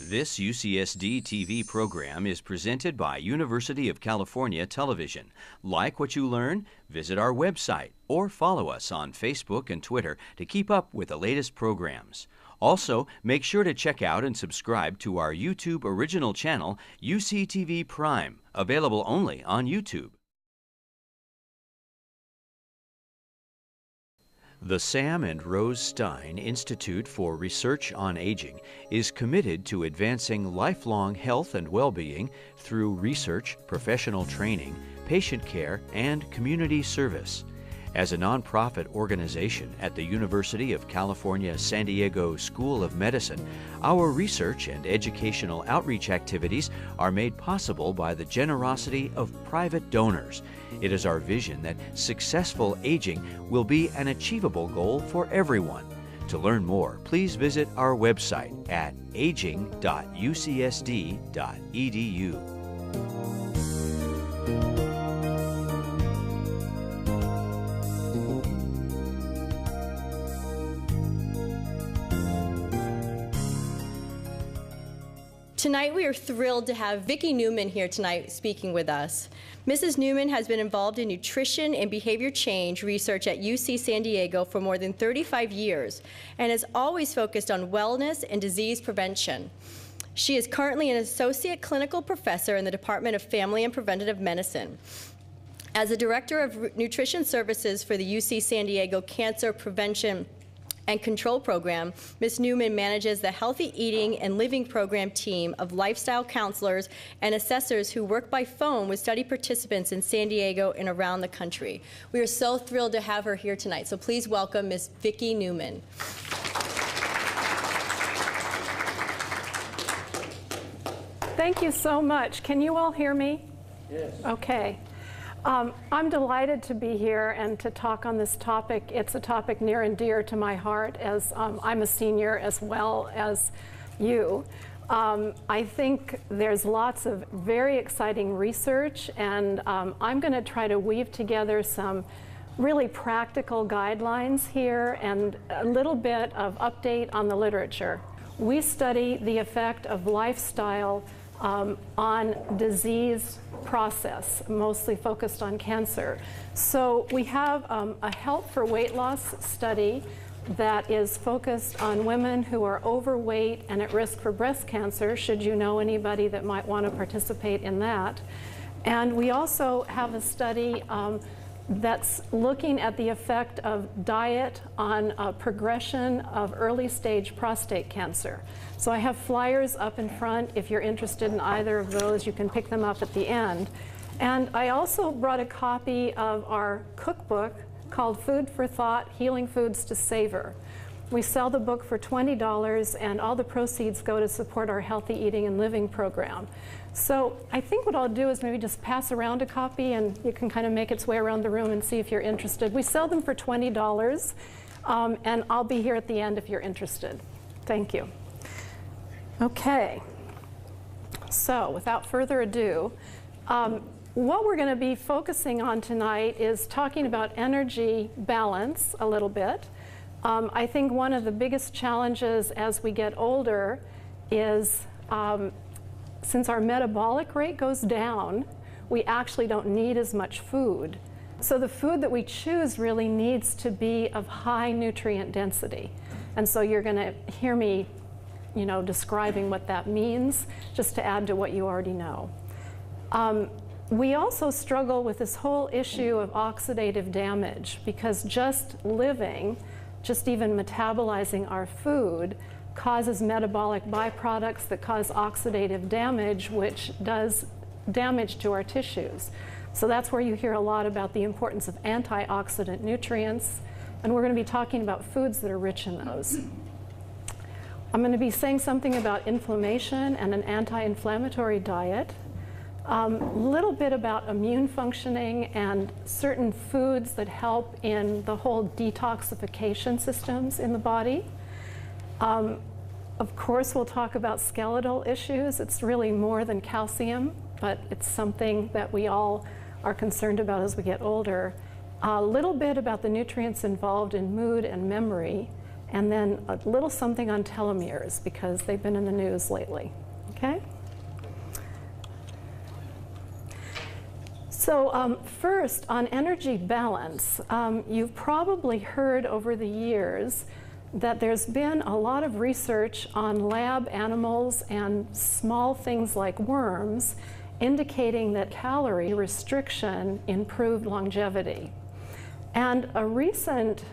This UCSD TV program is presented by University of California Television. Like what you learn? Visit our website or follow us on Facebook and Twitter to keep up with the latest programs. Also, make sure to check out and subscribe to our YouTube original channel, UCTV Prime, available only on YouTube. The Sam and Rose Stein Institute for Research on Aging is committed to advancing lifelong health and well-being through research, professional training, patient care, and community service. As a nonprofit organization at the University of California San Diego School of Medicine, our research and educational outreach activities are made possible by the generosity of private donors. It is our vision that successful aging will be an achievable goal for everyone. To learn more, please visit our website at aging.ucsd.edu. Tonight we are thrilled to have Vicky Newman here tonight speaking with us. Mrs. Newman has been involved in nutrition and behavior change research at UC San Diego for more than 35 years and has always focused on wellness and disease prevention. She is currently an associate clinical professor in the Department of Family and Preventative Medicine. As the Director of Nutrition Services for the UC San Diego Cancer Prevention and Control Program, Ms. Newman manages the Healthy Eating and Living Program team of lifestyle counselors and assessors who work by phone with study participants in San Diego and around the country. We are so thrilled to have her here tonight, so please welcome Ms. Vicky Newman. Thank you so much. Can you all hear me? Yes. Okay. I'm delighted to be here and to talk on this topic. It's a topic near and dear to my heart, as I'm a senior as well as you. I think there's lots of very exciting research, and I'm going to try to weave together some really practical guidelines here and a little bit of update on the literature. We study the effect of lifestyle on disease process, mostly focused on cancer. So we have a Health for Weight Loss study that is focused on women who are overweight and at risk for breast cancer, should you know anybody that might want to participate in that. And we also have a study that's looking at the effect of diet on progression of early stage prostate cancer. So I have flyers up in front. If you're interested in either of those, you can pick them up at the end. And I also brought a copy of our cookbook called Food for Thought, Healing Foods to Savor. We sell the book for $20, and all the proceeds go to support our Healthy Eating and Living program. So I think what I'll do is maybe just pass around a copy, and you can kind of make its way around the room and see if you're interested. We sell them for $20, and I'll be here at the end if you're interested. Thank you. Okay. So without further ado, what we're going to be focusing on tonight is talking about energy balance a little bit. I think one of the biggest challenges as we get older is since our metabolic rate goes down, we actually don't need as much food. So the food that we choose really needs to be of high nutrient density. And so you're going to hear me, describing what that means, just to add to what you already know. We also struggle with this whole issue of oxidative damage, because just living, just even metabolizing our food, causes metabolic byproducts that cause oxidative damage, which does damage to our tissues. So that's where you hear a lot about the importance of antioxidant nutrients, and we're going to be talking about foods that are rich in those. I'm going to be saying something about inflammation and an anti-inflammatory diet, a little bit about immune functioning and certain foods that help in the whole detoxification systems in the body. Of course, we'll talk about skeletal issues. It's really more than calcium, but it's something that we all are concerned about as we get older. A little bit about the nutrients involved in mood and memory, and then a little something on telomeres because they've been in the news lately, okay? So first, on energy balance, you've probably heard over the years that there's been a lot of research on lab animals and small things like worms indicating that calorie restriction improved longevity. And a recent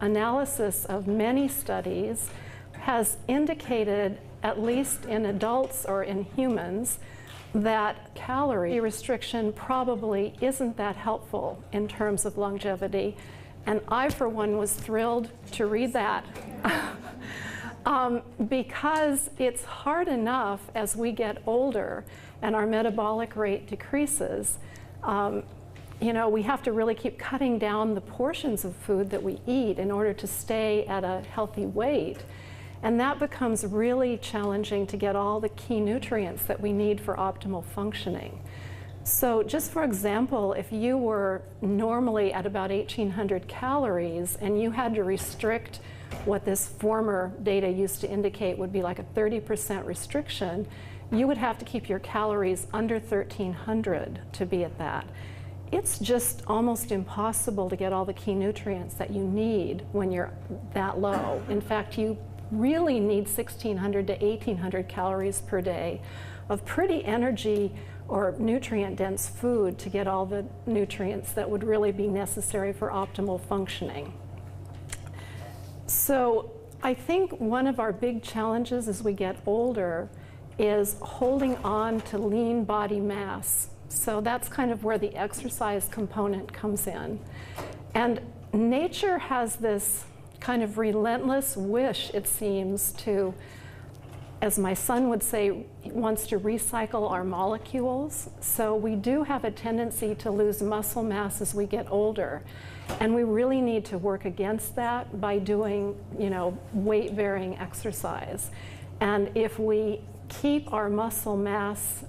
analysis of many studies has indicated, at least in adults or in humans, that calorie restriction probably isn't that helpful in terms of longevity. And I, for one, was thrilled to read that because it's hard enough as we get older and our metabolic rate decreases. You know, we have to really keep cutting down the portions of food that we eat in order to stay at a healthy weight. And that becomes really challenging to get all the key nutrients that we need for optimal functioning. So just for example, if you were normally at about 1,800 calories and you had to restrict what this former data used to indicate would be like a 30% restriction, you would have to keep your calories under 1,300 to be at that. It's just almost impossible to get all the key nutrients that you need when you're that low. In fact, you really need 1,600 to 1,800 calories per day of pretty energy or nutrient-dense food to get all the nutrients that would really be necessary for optimal functioning. So I think one of our big challenges as we get older is holding on to lean body mass. So that's kind of where the exercise component comes in. And nature has this kind of relentless wish, it seems, to, as my son would say, wants to recycle our molecules. So we do have a tendency to lose muscle mass as we get older. And we really need to work against that by doing, you know, weight-bearing exercise. And if we keep our muscle mass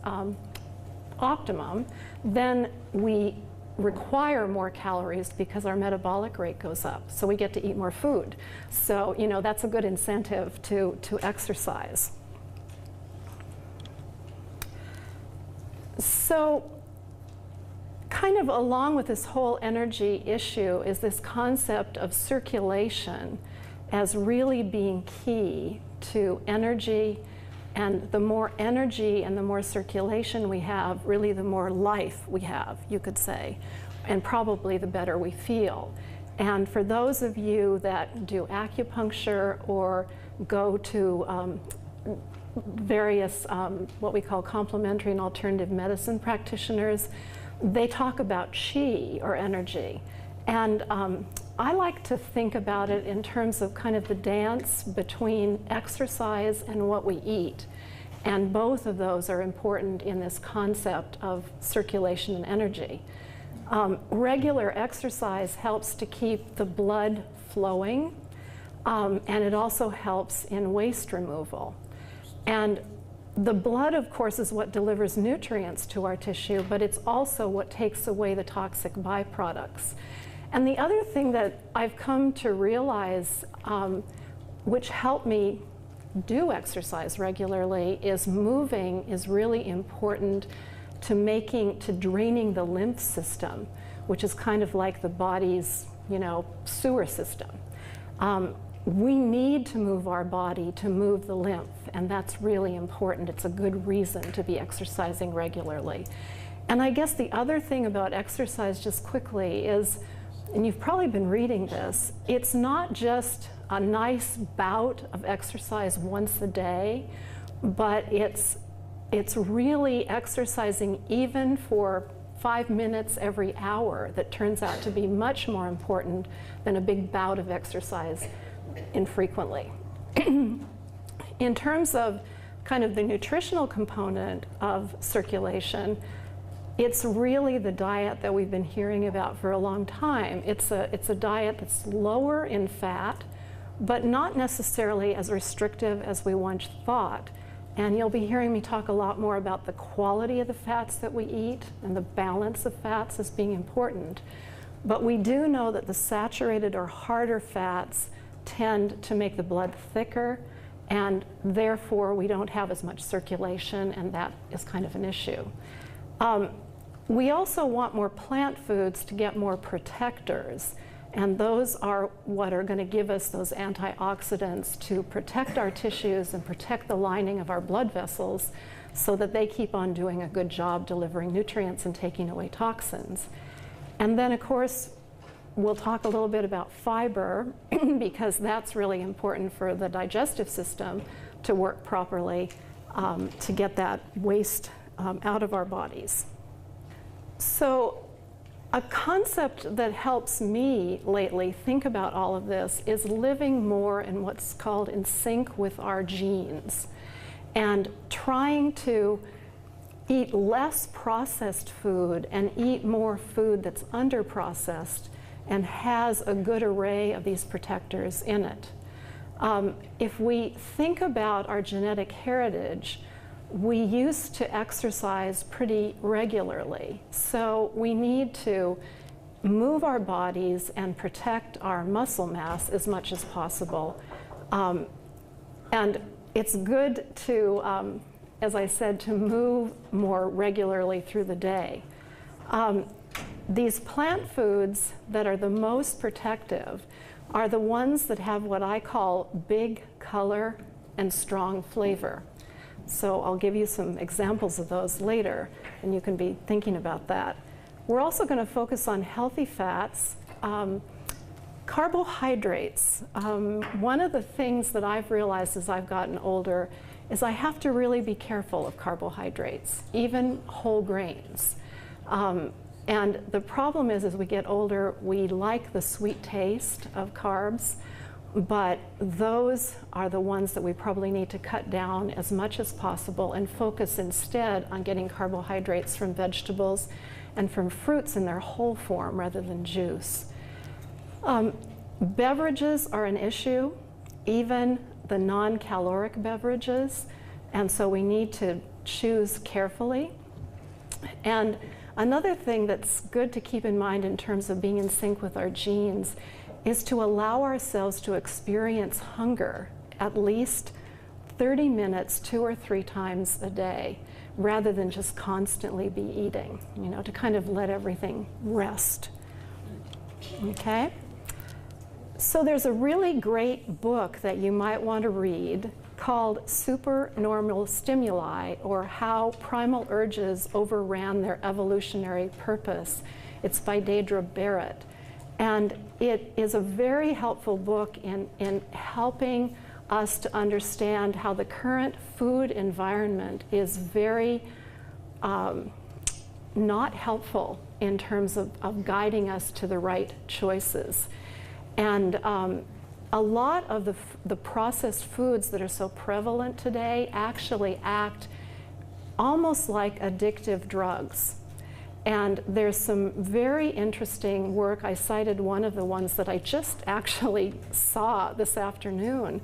optimum, then we require more calories because our metabolic rate goes up. So we get to eat more food. So, you know, that's a good incentive to exercise. So kind of along with this whole energy issue is this concept of circulation as really being key to energy. And the more energy and the more circulation we have, really the more life we have, you could say, and probably the better we feel. And for those of you that do acupuncture or go to various what we call complementary and alternative medicine practitioners, they talk about qi, or energy. And I like to think about it in terms of kind of the dance between exercise and what we eat. And both of those are important in this concept of circulation and energy. Regular exercise helps to keep the blood flowing, and it also helps in waste removal. And the blood, of course, is what delivers nutrients to our tissue, but it's also what takes away the toxic byproducts. And the other thing that I've come to realize, which helped me do exercise regularly, is moving is really important to draining the lymph system, which is kind of like the body's, you know, sewer system. We need to move our body to move the lymph, and that's really important. It's a good reason to be exercising regularly. And I guess the other thing about exercise, just quickly, is, and you've probably been reading this, it's not just a nice bout of exercise once a day, but it's really exercising even for 5 minutes every hour that turns out to be much more important than a big bout of exercise infrequently. In terms of kind of the nutritional component of circulation, it's really the diet that we've been hearing about for a long time. It's a diet that's lower in fat, but not necessarily as restrictive as we once thought. And you'll be hearing me talk a lot more about the quality of the fats that we eat and the balance of fats as being important. But we do know that the saturated or harder fats tend to make the blood thicker, and therefore we don't have as much circulation, and that is kind of an issue. We also want more plant foods to get more protectors, and those are what are going to give us those antioxidants to protect our tissues and protect the lining of our blood vessels so that they keep on doing a good job delivering nutrients and taking away toxins. And then, of course, we'll talk a little bit about fiber because that's really important for the digestive system to work properly to get that waste out of our bodies. So a concept that helps me lately think about all of this is living more in what's called in sync with our genes and trying to eat less processed food and eat more food that's underprocessed and has a good array of these protectors in it. If we think about our genetic heritage, we used to exercise pretty regularly. So we need to move our bodies and protect our muscle mass as much as possible. And it's good to, as I said, to move more regularly through the day. These plant foods that are the most protective are the ones that have what I call big color and strong flavor. So I'll give you some examples of those later, and you can be thinking about that. We're also going to focus on healthy fats. Carbohydrates. One of the things that I've realized as I've gotten older is I have to really be careful of carbohydrates, even whole grains. And the problem is, as we get older, we like the sweet taste of carbs, but those are the ones that we probably need to cut down as much as possible and focus instead on getting carbohydrates from vegetables and from fruits in their whole form rather than juice. Beverages are an issue, even the non-caloric beverages, and so we need to choose carefully. And another thing that's good to keep in mind in terms of being in sync with our genes is to allow ourselves to experience hunger at least 30 minutes 2 or 3 times a day, rather than just constantly be eating, you know, to kind of let everything rest. Okay? So there's a really great book that you might want to read called Supernormal Stimuli, or How Primal Urges Overran Their Evolutionary Purpose. It's by Deidre Barrett. And it is a very helpful book in helping us to understand how the current food environment is very not helpful in terms of guiding us to the right choices. And a lot of the processed foods that are so prevalent today actually act almost like addictive drugs. And there's some very interesting work. I cited one of the ones that I just actually saw this afternoon.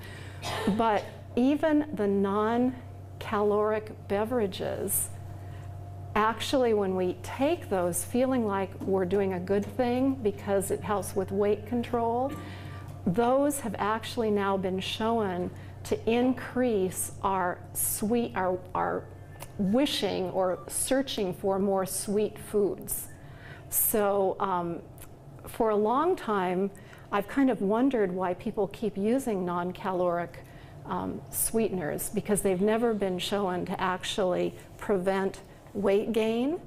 But even the non-caloric beverages, actually when we take those feeling like we're doing a good thing because it helps with weight control, those have actually now been shown to increase our wishing or searching for more sweet foods. So for a long time, I've kind of wondered why people keep using non-caloric sweeteners, because they've never been shown to actually prevent weight gain,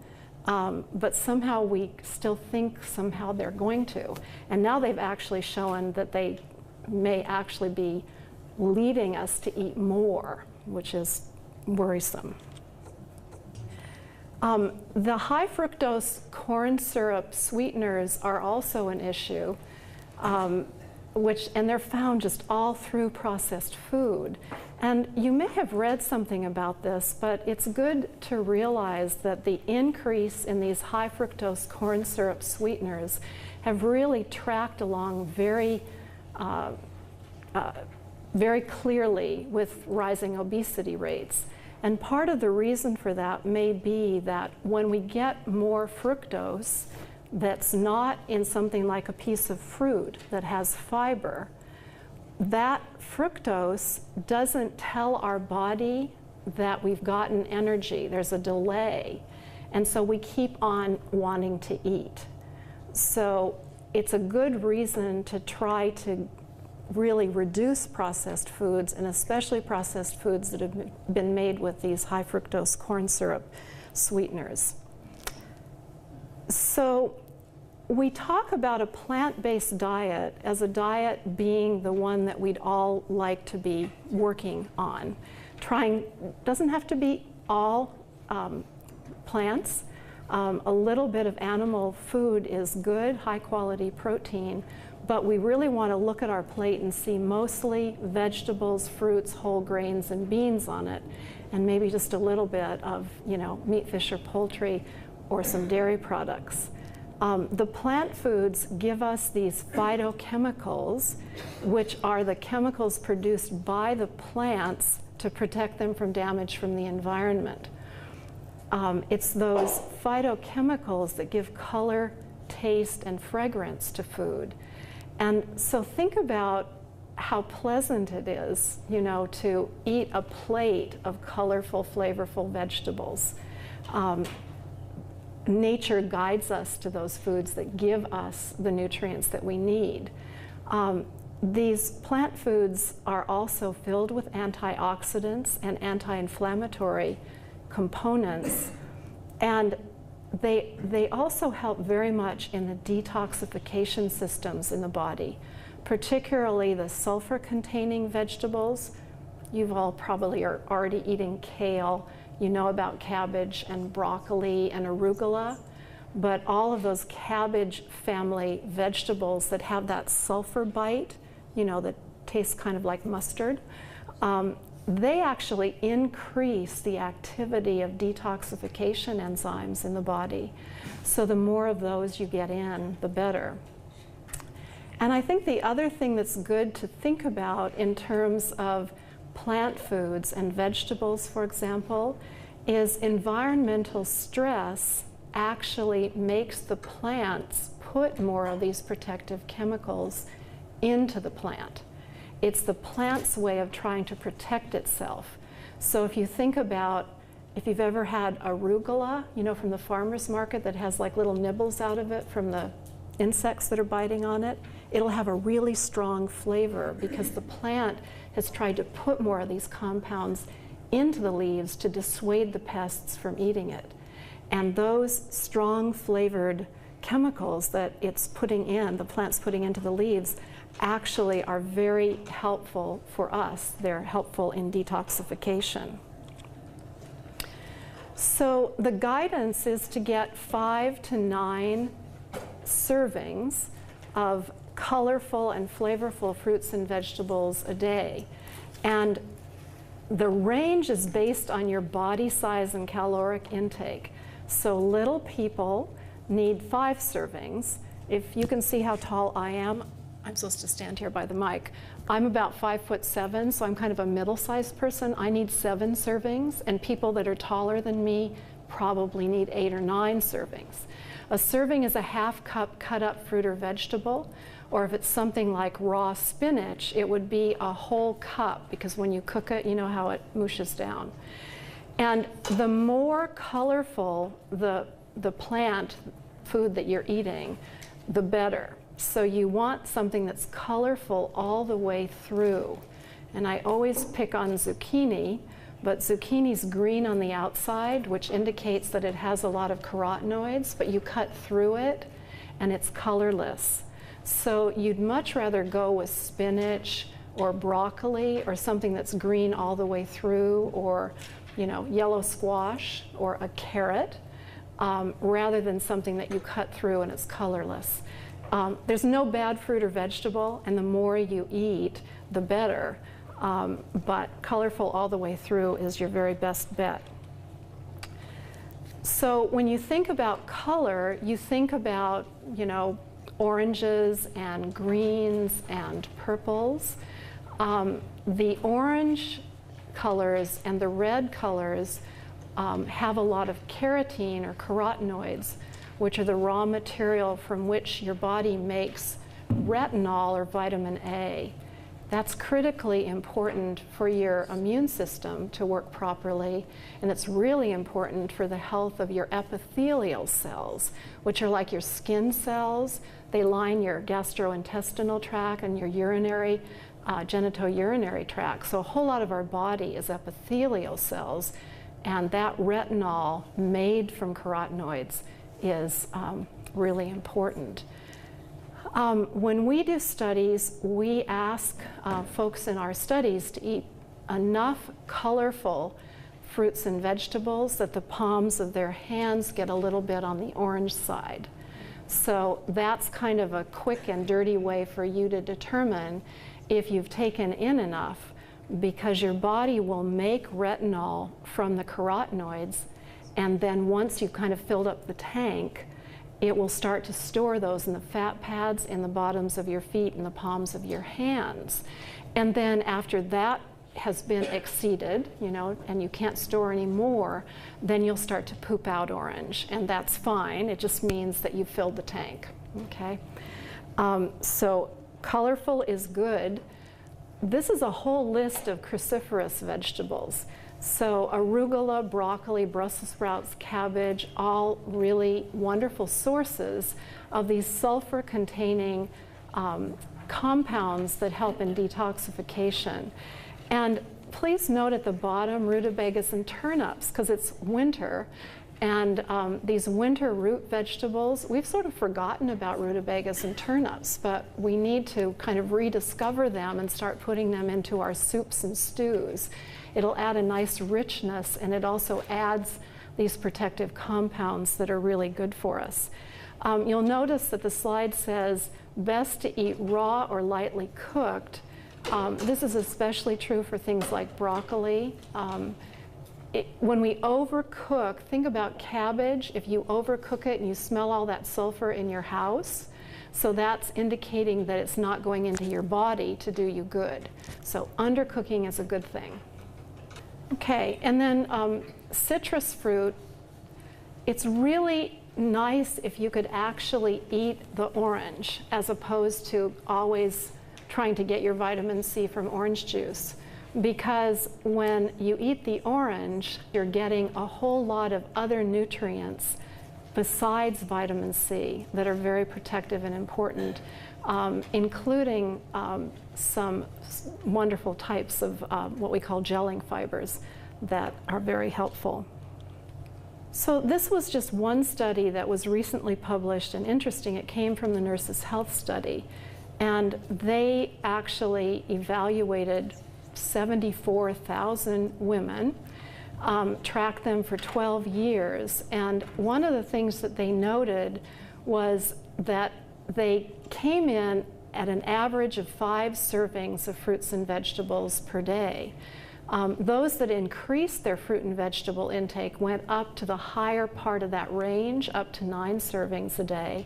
but somehow we still think somehow they're going to. And now they've actually shown that they may actually be leading us to eat more, which is worrisome. The high fructose corn syrup sweeteners are also an issue, and they're found just all through processed food. And you may have read something about this, but it's good to realize that the increase in these high fructose corn syrup sweeteners have really tracked along very clearly with rising obesity rates. And part of the reason for that may be that when we get more fructose that's not in something like a piece of fruit that has fiber, that fructose doesn't tell our body that we've gotten energy. There's a delay. And so we keep on wanting to eat. So it's a good reason to try to really reduce processed foods, and especially processed foods that have been made with these high fructose corn syrup sweeteners. So we talk about a plant-based diet as a diet being the one that we'd all like to be working on. Doesn't have to be all plants. A little bit of animal food is good, high quality protein, but we really want to look at our plate and see mostly vegetables, fruits, whole grains, and beans on it, and maybe just a little bit of, meat, fish, or poultry, or some dairy products. The plant foods give us these phytochemicals, which are the chemicals produced by the plants to protect them from damage from the environment. It's those phytochemicals that give color, taste, and fragrance to food. And so think about how pleasant it is, to eat a plate of colorful, flavorful vegetables. Nature guides us to those foods that give us the nutrients that we need. These plant foods are also filled with antioxidants and anti-inflammatory components, and they also help very much in the detoxification systems in the body, particularly the sulfur-containing vegetables. You've all probably are already eating kale. You know about cabbage and broccoli and arugula, but all of those cabbage family vegetables that have that sulfur bite, that tastes kind of like mustard, they actually increase the activity of detoxification enzymes in the body. So the more of those you get in, the better. And I think the other thing that's good to think about in terms of plant foods and vegetables, for example, is environmental stress actually makes the plants put more of these protective chemicals into the plant. It's the plant's way of trying to protect itself. So if you think about, if you've ever had arugula, from the farmer's market that has like little nibbles out of it from the insects that are biting on it, it'll have a really strong flavor because the plant has tried to put more of these compounds into the leaves to dissuade the pests from eating it. And those strong flavored chemicals that it's putting in, the plant's putting into the leaves, actually are very helpful for us. They're helpful in detoxification. So the guidance is to get 5 to 9 servings of colorful and flavorful fruits and vegetables a day. And the range is based on your body size and caloric intake. So little people need 5 servings. If you can see how tall I am, I'm supposed to stand here by the mic. I'm about 5'7", so I'm kind of a middle-sized person. I need 7 servings, and people that are taller than me probably need 8 or 9 servings. A serving is a half cup cut up fruit or vegetable, or if it's something like raw spinach, it would be a whole cup, because when you cook it, you know how it mushes down. And the more colorful the plant food that you're eating, the better. So you want something that's colorful all the way through. And I always pick on zucchini, but zucchini's green on the outside, which indicates that it has a lot of carotenoids, but you cut through it and it's colorless. So you'd much rather go with spinach or broccoli or something that's green all the way through, or yellow squash or a carrot, rather than something that you cut through and it's colorless. There's no bad fruit or vegetable, and the more you eat, the better. But colorful all the way through is your very best bet. So when you think about color, you think about, oranges and greens and purples. The orange colors and the red colors have a lot of carotene or carotenoids, which are the raw material from which your body makes retinol or vitamin A. That's critically important for your immune system to work properly, and it's really important for the health of your epithelial cells, which are like your skin cells. They line your gastrointestinal tract and your urinary, genitourinary tract. So a whole lot of our body is epithelial cells, and that retinol made from carotenoids is really important. When we do studies, we ask folks in our studies to eat enough colorful fruits and vegetables that the palms of their hands get a little bit on the orange side. So that's kind of a quick and dirty way for you to determine if you've taken in enough, because your body will make retinol from the carotenoids, and then once you've kind of filled up the tank, it will start to store those in the fat pads in the bottoms of your feet and the palms of your hands. And then after that has been exceeded, you know, and you can't store any more, then you'll start to poop out orange, and that's fine. It just means that you've filled the tank, okay? So colorful is good. This is a whole list of cruciferous vegetables. So arugula, broccoli, Brussels sprouts, cabbage, all really wonderful sources of these sulfur-containing compounds that help in detoxification. And please note at the bottom rutabagas and turnips, because it's winter. And these winter root vegetables, we've sort of forgotten about rutabagas and turnips, but we need to kind of rediscover them and start putting them into our soups and stews. It'll add a nice richness, and it also adds these protective compounds that are really good for us. You'll notice that the slide says best to eat raw or lightly cooked. This is especially true for things like broccoli. When we overcook, think about cabbage. If you overcook it and you smell all that sulfur in your house, so that's indicating that it's not going into your body to do you good. So undercooking is a good thing. Okay, and then citrus fruit, it's really nice if you could actually eat the orange as opposed to always trying to get your vitamin C from orange juice. Because when you eat the orange, you're getting a whole lot of other nutrients besides vitamin C that are very protective and important, including some wonderful types of what we call gelling fibers that are very helpful. So this was just one study that was recently published, and interesting, it came from the Nurses' Health Study. And they actually evaluated 74,000 women, tracked them for 12 years. And one of the things that they noted was that they came in at an average of 5 servings of fruits and vegetables per day. Those that increased their fruit and vegetable intake went up to the higher part of that range, up to 9 servings a day,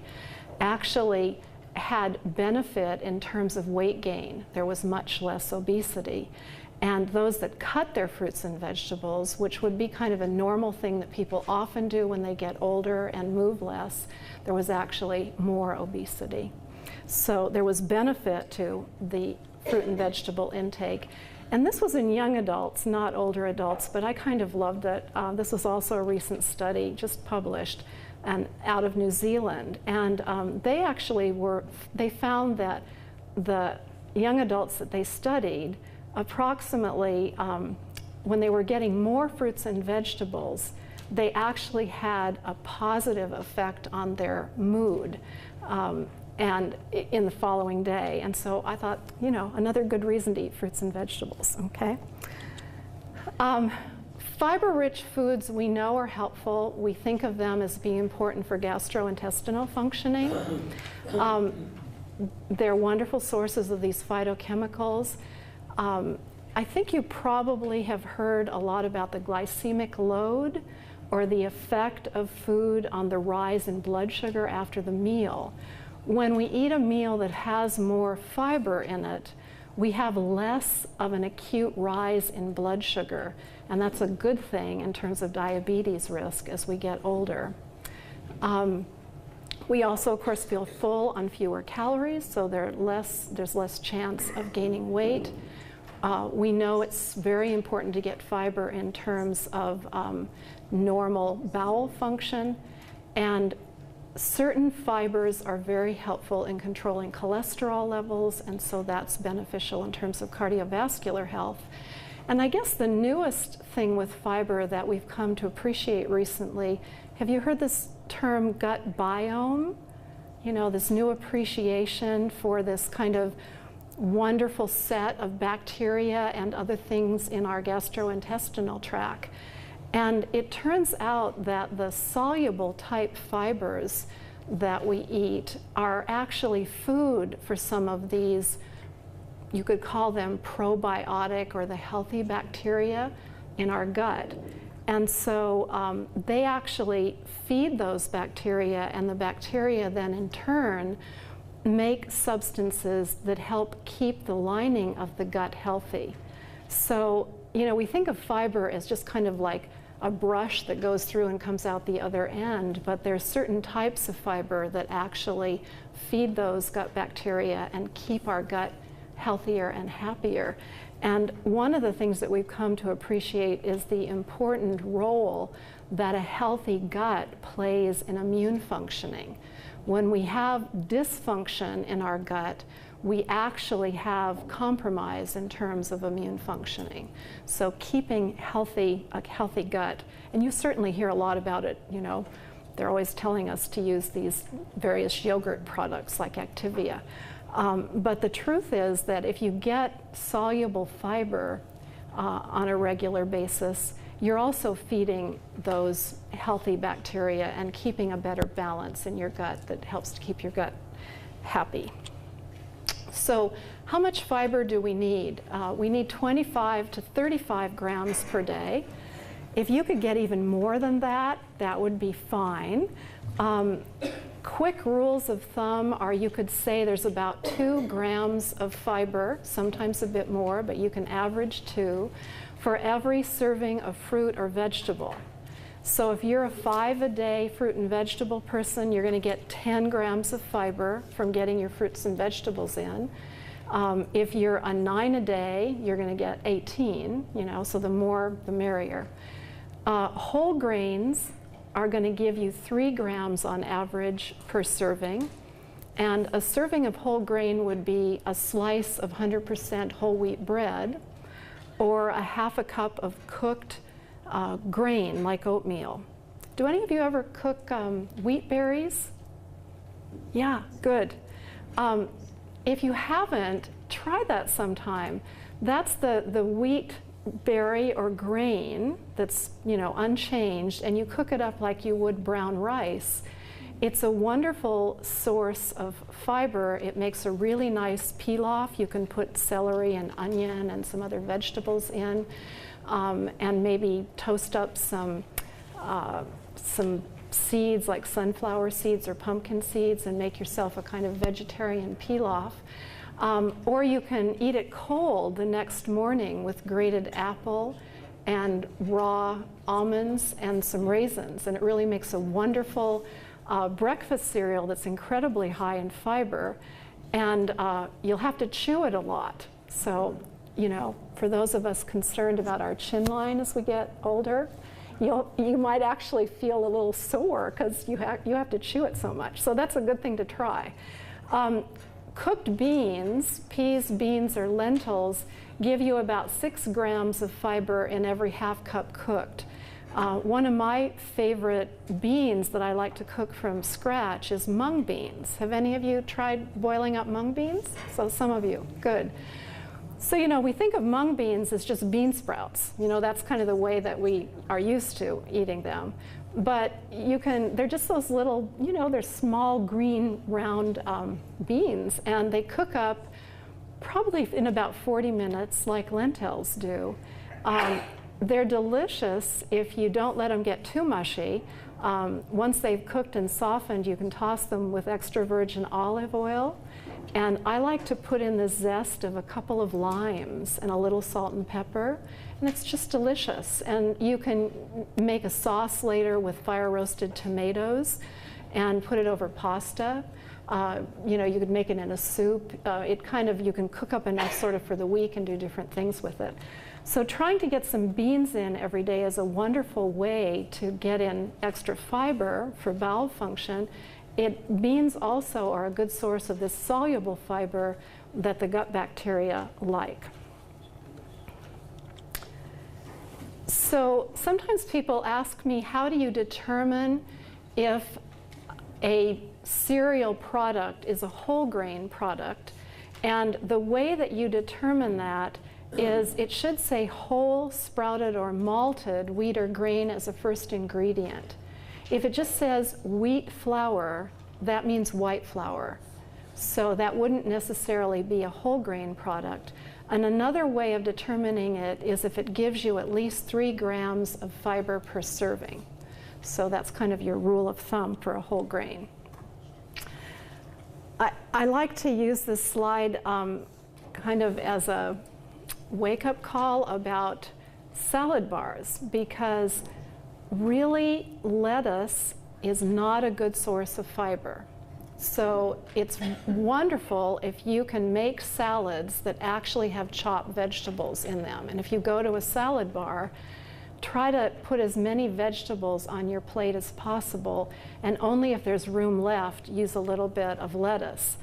actually had benefit in terms of weight gain. There was much less obesity. And those that cut their fruits and vegetables, which would be kind of a normal thing that people often do when they get older and move less, there was actually more obesity. So there was benefit to the fruit and vegetable intake. And this was in young adults, not older adults, but I kind of loved it. This was also a recent study just published and out of New Zealand. And they actually they found that the young adults that they studied, approximately when they were getting more fruits and vegetables, they actually had a positive effect on their mood and in the following day. And so I thought, you know, another good reason to eat fruits and vegetables, okay? Fiber-rich foods we know are helpful. We think of them as being important for gastrointestinal functioning. They're wonderful sources of these phytochemicals. I think you probably have heard a lot about the glycemic load, or the effect of food on the rise in blood sugar after the meal. When we eat a meal that has more fiber in it, we have less of an acute rise in blood sugar, and that's a good thing in terms of diabetes risk as we get older. We also, of course, feel full on fewer calories, so there's less chance of gaining weight. We know it's very important to get fiber in terms of normal bowel function, and certain fibers are very helpful in controlling cholesterol levels, and so that's beneficial in terms of cardiovascular health. And I guess the newest thing with fiber that we've come to appreciate recently, have you heard this term gut biome? You know, this new appreciation for this kind of wonderful set of bacteria and other things in our gastrointestinal tract. And it turns out that the soluble type fibers that we eat are actually food for some of these, you could call them probiotic or the healthy bacteria in our gut. And so they actually feed those bacteria, and the bacteria then in turn make substances that help keep the lining of the gut healthy. So, you know, we think of fiber as just kind of like a brush that goes through and comes out the other end, but there's certain types of fiber that actually feed those gut bacteria and keep our gut healthier and happier. And one of the things that we've come to appreciate is the important role that a healthy gut plays in immune functioning. When we have dysfunction in our gut, we actually have compromise in terms of immune functioning. So keeping a healthy gut, and you certainly hear a lot about it, you know, they're always telling us to use these various yogurt products like Activia. But the truth is that if you get soluble fiber on a regular basis, you're also feeding those healthy bacteria and keeping a better balance in your gut that helps to keep your gut happy. So how much fiber do we need? We need 25 to 35 grams per day. If you could get even more than that, that would be fine. Quick rules of thumb are, you could say there's about 2 grams of fiber, sometimes a bit more, but you can average 2, for every serving of fruit or vegetable. So if you're a 5-a-day fruit and vegetable person, you're going to get 10 grams of fiber from getting your fruits and vegetables in. If you're a 9-a-day, you're going to get 18, you know, so the more the merrier. Whole grains are going to give you 3 grams on average per serving. And a serving of whole grain would be a slice of 100% whole wheat bread, or a half a cup of cooked grain like oatmeal. Do any of you ever cook wheat berries? Yeah, good. If you haven't, try that sometime. That's the wheat berry or grain that's, you know, unchanged, and you cook it up like you would brown rice. It's a wonderful source of fiber. It makes a really nice pilaf. You can put celery and onion and some other vegetables in, and maybe toast up some seeds like sunflower seeds or pumpkin seeds and make yourself a kind of vegetarian pilaf. Or you can eat it cold the next morning with grated apple and raw almonds and some raisins, and it really makes a wonderful breakfast cereal that's incredibly high in fiber, and you'll have to chew it a lot. So, you know, for those of us concerned about our chin line as we get older, you might actually feel a little sore because you have to chew it so much. So that's a good thing to try. Cooked beans, peas, beans, or lentils, give you about 6 grams of fiber in every half cup cooked. One of my favorite beans that I like to cook from scratch is mung beans. Have any of you tried boiling up mung beans? So some of you, good. So, you know, we think of mung beans as just bean sprouts. You know, that's kind of the way that we are used to eating them. But they're just those little, you know, they're small green round beans, and they cook up probably in about 40 minutes like lentils do. They're delicious if you don't let them get too mushy. Once they've cooked and softened, you can toss them with extra virgin olive oil. And I like to put in the zest of a couple of limes and a little salt and pepper, and it's just delicious. And you can make a sauce later with fire roasted tomatoes and put it over pasta. You know, you could make it in a soup. It kind of, you can cook up enough sort of for the week and do different things with it. So trying to get some beans in every day is a wonderful way to get in extra fiber for bowel function. Beans also are a good source of this soluble fiber that the gut bacteria like. So sometimes people ask me, how do you determine if a cereal product is a whole grain product? And the way that you determine that is it should say whole, sprouted, or malted wheat or grain as a first ingredient. If it just says wheat flour, that means white flour. So that wouldn't necessarily be a whole grain product. And another way of determining it is if it gives you at least 3 grams of fiber per serving. So that's kind of your rule of thumb for a whole grain. I like to use this slide kind of as a wake-up call about salad bars, because really lettuce is not a good source of fiber. So it's wonderful if you can make salads that actually have chopped vegetables in them. And if you go to a salad bar, try to put as many vegetables on your plate as possible, and only if there's room left, use a little bit of lettuce.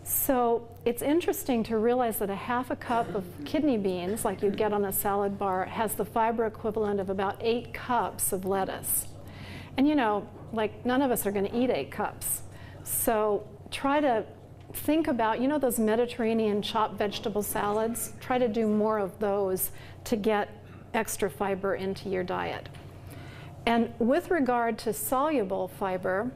So it's interesting to realize that a half a cup of kidney beans, like you'd get on a salad bar, has the fiber equivalent of about 8 cups of lettuce. And you know, like none of us are going to eat 8 cups. So try to think about, you know, those Mediterranean chopped vegetable salads? Try to do more of those to get extra fiber into your diet. And with regard to soluble fiber,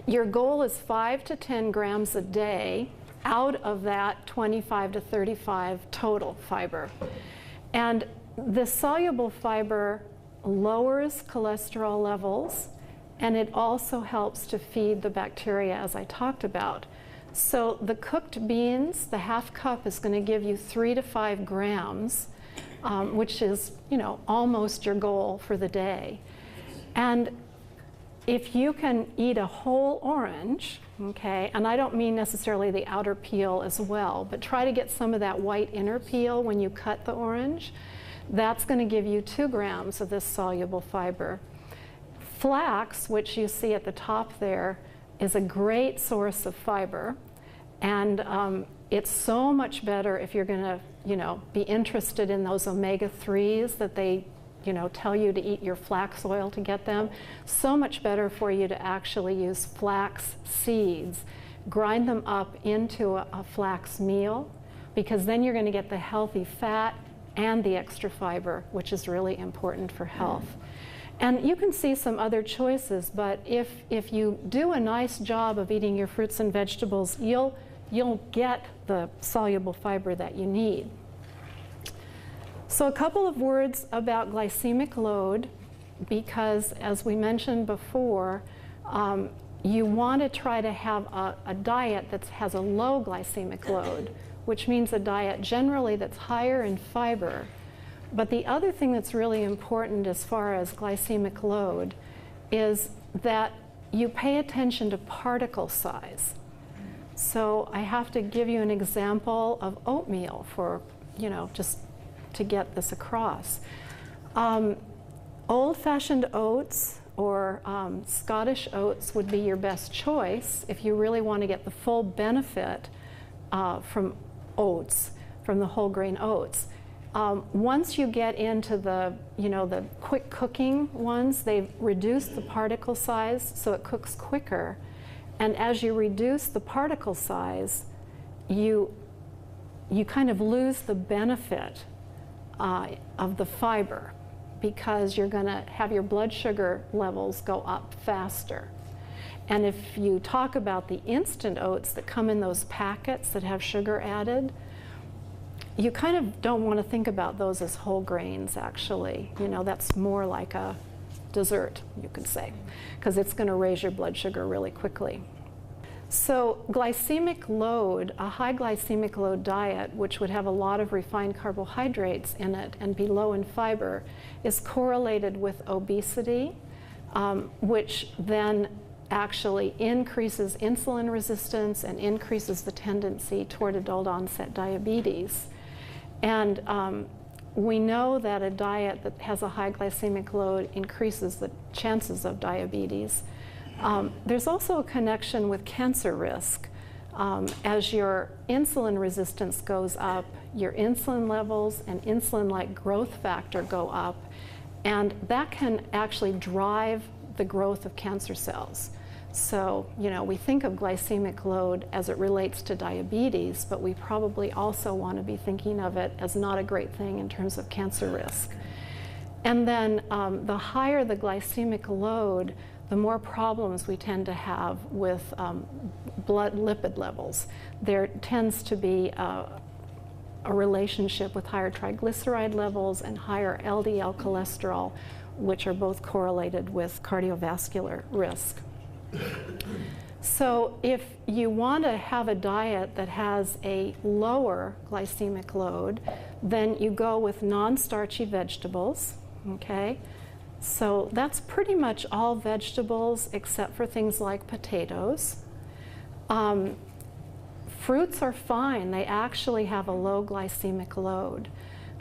your goal is 5 to 10 grams a day out of that 25 to 35 total fiber. And the soluble fiber lowers cholesterol levels, and it also helps to feed the bacteria, as I talked about. So the cooked beans, the half cup is going to give you 3 to 5 grams, which is, you know, almost your goal for the day. And if you can eat a whole orange, okay, and I don't mean necessarily the outer peel as well, but try to get some of that white inner peel when you cut the orange, that's going to give you 2 grams of this soluble fiber. Flax, which you see at the top there, is a great source of fiber, and it's so much better if you're going to, you know, be interested in those omega-3s that they, you know, tell you to eat your flax oil to get them. So much better for you to actually use flax seeds, grind them up into a flax meal, because then you're going to get the healthy fat and the extra fiber, which is really important for health. And you can see some other choices, but if you do a nice job of eating your fruits and vegetables, you'll get the soluble fiber that you need. So a couple of words about glycemic load, because as we mentioned before, you want to try to have a diet that has a low glycemic load, which means a diet generally that's higher in fiber. But the other thing that's really important as far as glycemic load is that you pay attention to particle size. So I have to give you an example of oatmeal for, you know, just to get this across. Old-fashioned oats or Scottish oats would be your best choice if you really want to get the full benefit from oats, from the whole grain oats. Once you get into the, you know, the quick cooking ones, they've reduced the particle size so it cooks quicker. And as you reduce the particle size, you kind of lose the benefit of the fiber, because you're going to have your blood sugar levels go up faster. And if you talk about the instant oats that come in those packets that have sugar added, you kind of don't want to think about those as whole grains, actually. You know, that's more like a dessert, you could say, because it's going to raise your blood sugar really quickly. So glycemic load, a high glycemic load diet, which would have a lot of refined carbohydrates in it and be low in fiber, is correlated with obesity, which then actually increases insulin resistance and increases the tendency toward adult onset diabetes. And we know that a diet that has a high glycemic load increases the chances of diabetes. There's also a connection with cancer risk. As your insulin resistance goes up, your insulin levels and insulin-like growth factor go up, and that can actually drive the growth of cancer cells. So, you know, we think of glycemic load as it relates to diabetes, but we probably also want to be thinking of it as not a great thing in terms of cancer risk. And then the higher the glycemic load, the more problems we tend to have with blood lipid levels. There tends to be a relationship with higher triglyceride levels and higher LDL cholesterol, which are both correlated with cardiovascular risk. So if you want to have a diet that has a lower glycemic load, then you go with non-starchy vegetables, okay? So that's pretty much all vegetables except for things like potatoes. Fruits are fine. They actually have a low glycemic load.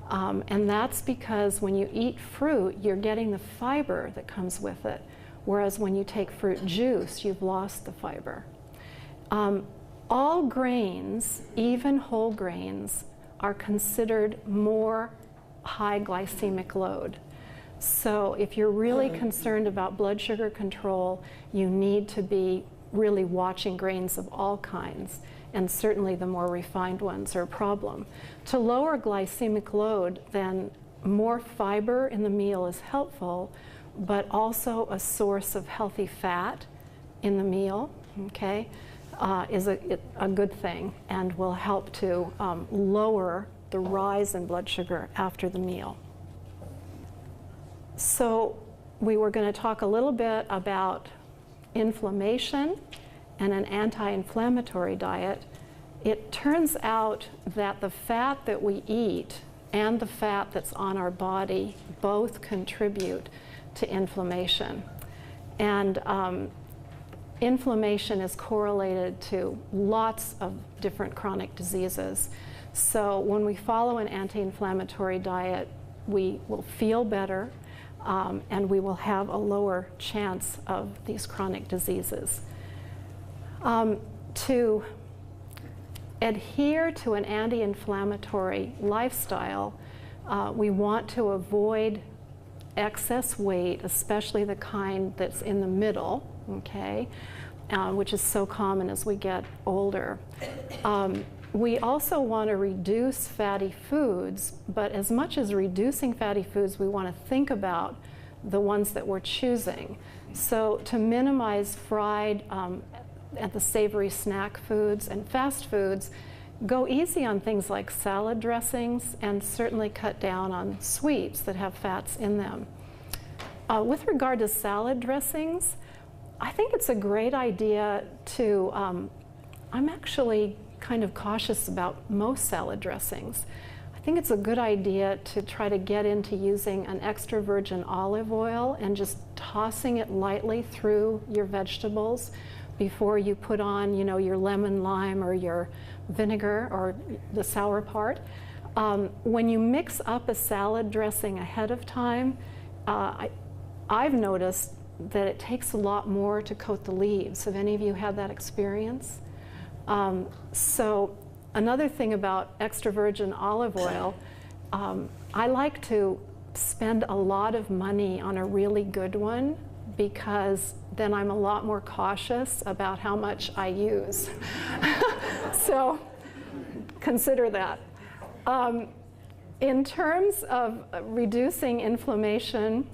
And that's because when you eat fruit, you're getting the fiber that comes with it. Whereas when you take fruit juice, you've lost the fiber. All grains, even whole grains, are considered more high glycemic load. So if you're really concerned about blood sugar control, you need to be really watching grains of all kinds, and certainly the more refined ones are a problem. To lower glycemic load, then more fiber in the meal is helpful, but also a source of healthy fat in the meal, okay, is a good thing and will help to lower the rise in blood sugar after the meal. So we were going to talk a little bit about inflammation and an anti-inflammatory diet. It turns out that the fat that we eat and the fat that's on our body both contribute to inflammation. And inflammation is correlated to lots of different chronic diseases. So when we follow an anti-inflammatory diet, we will feel better, and we will have a lower chance of these chronic diseases. To adhere to an anti-inflammatory lifestyle, we want to avoid excess weight, especially the kind that's in the middle, okay, which is so common as we get older. We also want to reduce fatty foods, but as much as reducing fatty foods, we want to think about the ones that we're choosing. So to minimize fried and the savory snack foods and fast foods, go easy on things like salad dressings and certainly cut down on sweets that have fats in them. With regard to salad dressings, I think it's a great idea to, I'm actually kind of cautious about most salad dressings. I think it's a good idea to try to get into using an extra virgin olive oil and just tossing it lightly through your vegetables before you put on, you know, your lemon, lime, or your vinegar, or the sour part. When you mix up a salad dressing ahead of time, I've noticed that it takes a lot more to coat the leaves. Have any of you had that experience? So another thing about extra virgin olive oil, I like to spend a lot of money on a really good one, because then I'm a lot more cautious about how much I use. So consider that. In terms of reducing inflammation,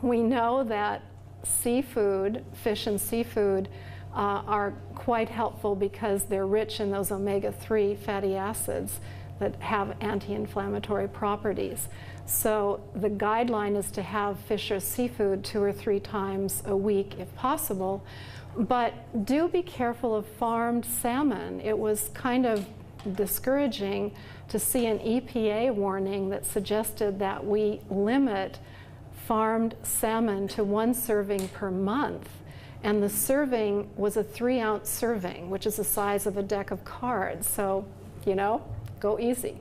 we know that seafood, fish and seafood, are quite helpful because they're rich in those omega-3 fatty acids that have anti-inflammatory properties. So the guideline is to have fish or seafood 2 or 3 times a week if possible, but do be careful of farmed salmon. It was kind of discouraging to see an EPA warning that suggested that we limit farmed salmon to 1 serving per month. And the serving was a 3-ounce serving, which is the size of a deck of cards. So, you know, go easy.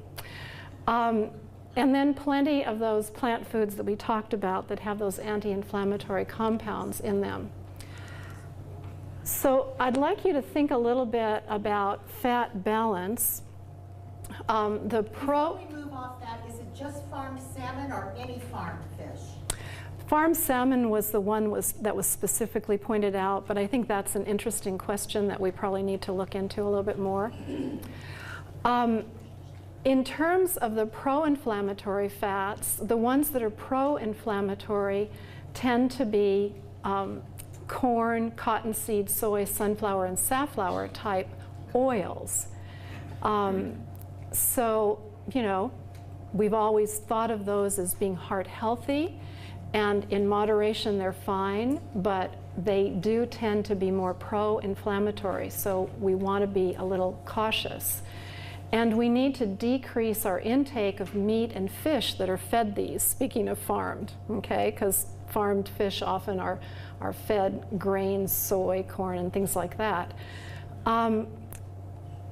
And then plenty of those plant foods that we talked about that have those anti-inflammatory compounds in them. So I'd like you to think a little bit about fat balance. Before we move off that, is it just farmed salmon or any farmed fish? Farmed salmon was the one that was specifically pointed out, but I think that's an interesting question that we probably need to look into a little bit more. In terms of the pro-inflammatory fats, the ones that are pro-inflammatory tend to be corn, cottonseed, soy, sunflower, and safflower type oils. So, you know, we've always thought of those as being heart healthy, and in moderation they're fine, but they do tend to be more pro-inflammatory, so we want to be a little cautious. And we need to decrease our intake of meat and fish that are fed these, speaking of farmed, okay? Because farmed fish often are fed grains, soy, corn, and things like that.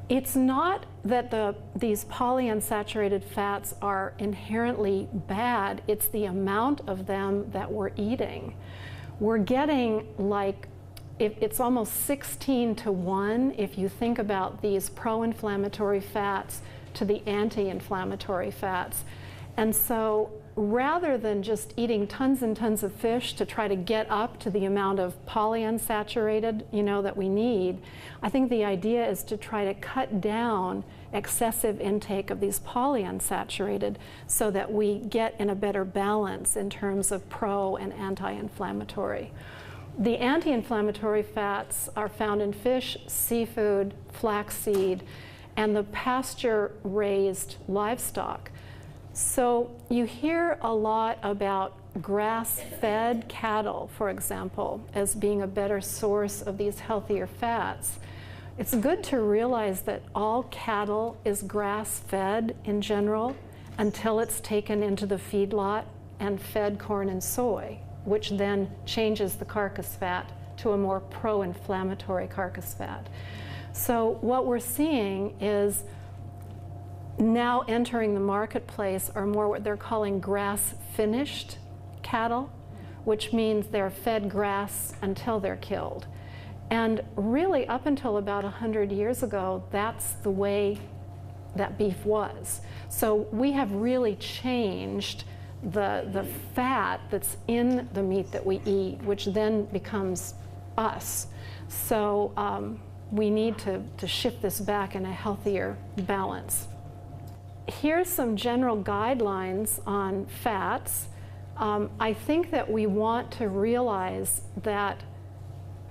It's not that these polyunsaturated fats are inherently bad, it's the amount of them that we're eating. We're getting like, it's almost 16 to 1 if you think about these pro-inflammatory fats to the anti-inflammatory fats. And so rather than just eating tons and tons of fish to try to get up to the amount of polyunsaturated, you know, that we need, I think the idea is to try to cut down excessive intake of these polyunsaturated so that we get in a better balance in terms of pro and anti-inflammatory. The anti-inflammatory fats are found in fish, seafood, flaxseed, and the pasture-raised livestock. So you hear a lot about grass-fed cattle, for example, as being a better source of these healthier fats. It's good to realize that all cattle is grass-fed in general until it's taken into the feedlot and fed corn and soy, which then changes the carcass fat to a more pro-inflammatory carcass fat. So what we're seeing is now entering the marketplace are more what they're calling grass-finished cattle, which means they're fed grass until they're killed. And really, up until about 100 years ago, that's the way that beef was. So we have really changed the fat that's in the meat that we eat, which then becomes us. So we need to shift this back in a healthier balance. Here's some general guidelines on fats. I think that we want to realize that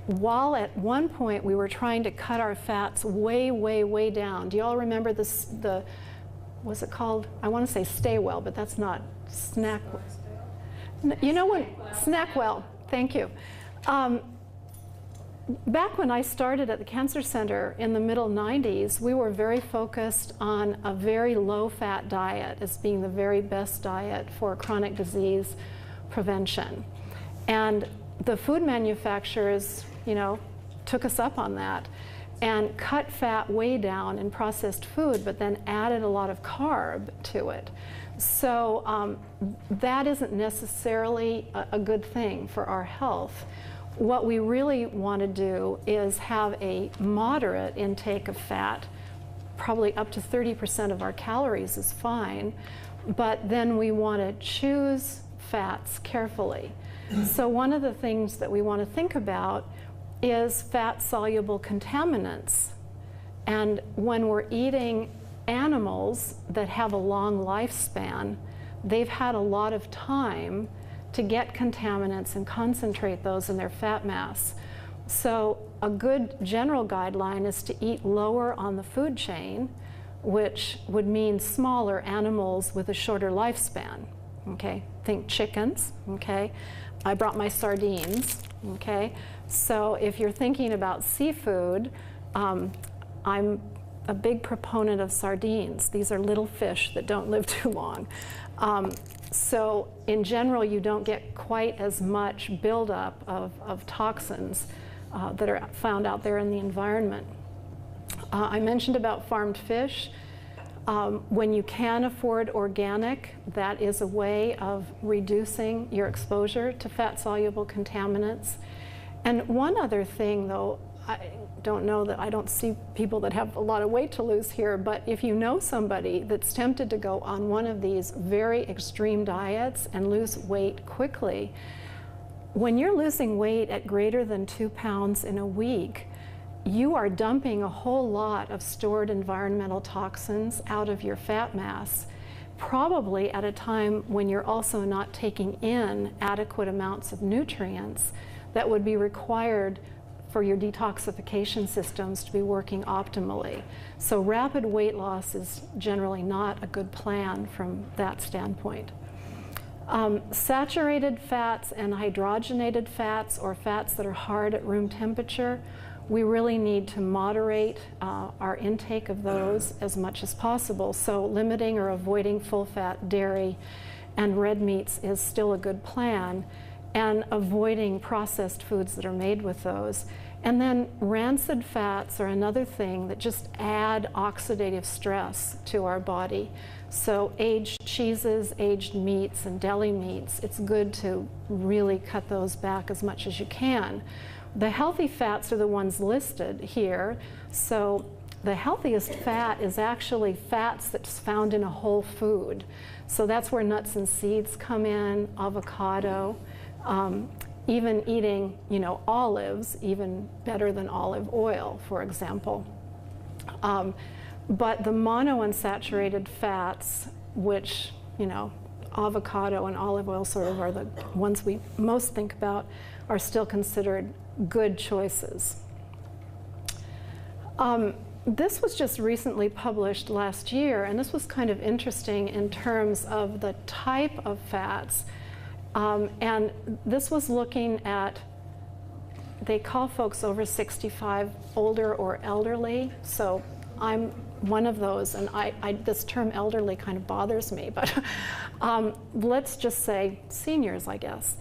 while at one point we were trying to cut our fats way, way, way down. Do you all remember this, what's it called? I want to say Stay-Well, but that's not snack. You know what? Snack-Well, thank you. Back when I started at the Cancer Center in the middle 90s, we were very focused on a very low-fat diet as being the very best diet for chronic disease prevention. And the food manufacturers, you know, took us up on that and cut fat way down in processed food, but then added a lot of carb to it. So that isn't necessarily a good thing for our health. What we really want to do is have a moderate intake of fat, probably up to 30% of our calories is fine, but then we want to choose fats carefully. So one of the things that we want to think about is fat-soluble contaminants. And when we're eating animals that have a long lifespan, they've had a lot of time to get contaminants and concentrate those in their fat mass. So a good general guideline is to eat lower on the food chain, which would mean smaller animals with a shorter lifespan. Okay, think chickens, okay? I brought my sardines, okay? So if you're thinking about seafood, I'm a big proponent of sardines. These are little fish that don't live too long. So in general, you don't get quite as much buildup of toxins that are found out there in the environment. I mentioned about farmed fish. When you can afford organic, that is a way of reducing your exposure to fat-soluble contaminants. And one other thing, though, I don't see people that have a lot of weight to lose here, but if you know somebody that's tempted to go on one of these very extreme diets and lose weight quickly, when you're losing weight at greater than 2 pounds in a week, you are dumping a whole lot of stored environmental toxins out of your fat mass, probably at a time when you're also not taking in adequate amounts of nutrients that would be required for your detoxification systems to be working optimally. So rapid weight loss is generally not a good plan from that standpoint. Saturated fats and hydrogenated fats, or fats that are hard at room temperature, we really need to moderate our intake of those as much as possible. So limiting or avoiding full-fat dairy and red meats is still a good plan, and avoiding processed foods that are made with those. And then rancid fats are another thing that just add oxidative stress to our body. So aged cheeses, aged meats, and deli meats, it's good to really cut those back as much as you can. The healthy fats are the ones listed here. So the healthiest fat is actually fats that's found in a whole food. So that's where nuts and seeds come in, avocado, even eating, olives, even better than olive oil, for example. But the monounsaturated fats, which, avocado and olive oil sort of are the ones we most think about, are still considered good choices. This was just recently published last year, and this was kind of interesting in terms of the type of fats. And this was looking at, they call folks over 65 older or elderly, so I'm one of those, and this term elderly kind of bothers me, but let's just say seniors, I guess.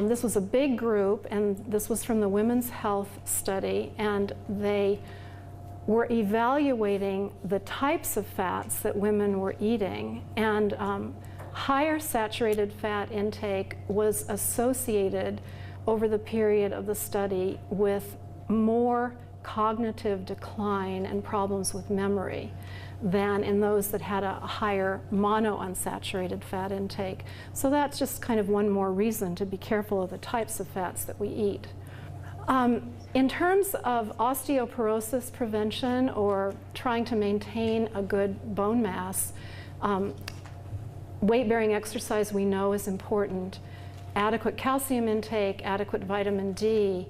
This was a big group, and this was from the Women's Health Study, and they were evaluating the types of fats that women were eating, and higher saturated fat intake was associated over the period of the study with more cognitive decline and problems with memory than in those that had a higher monounsaturated fat intake. So that's just kind of one more reason to be careful of the types of fats that we eat. In terms of osteoporosis prevention or trying to maintain a good bone mass, weight-bearing exercise we know is important. Adequate calcium intake, adequate vitamin D.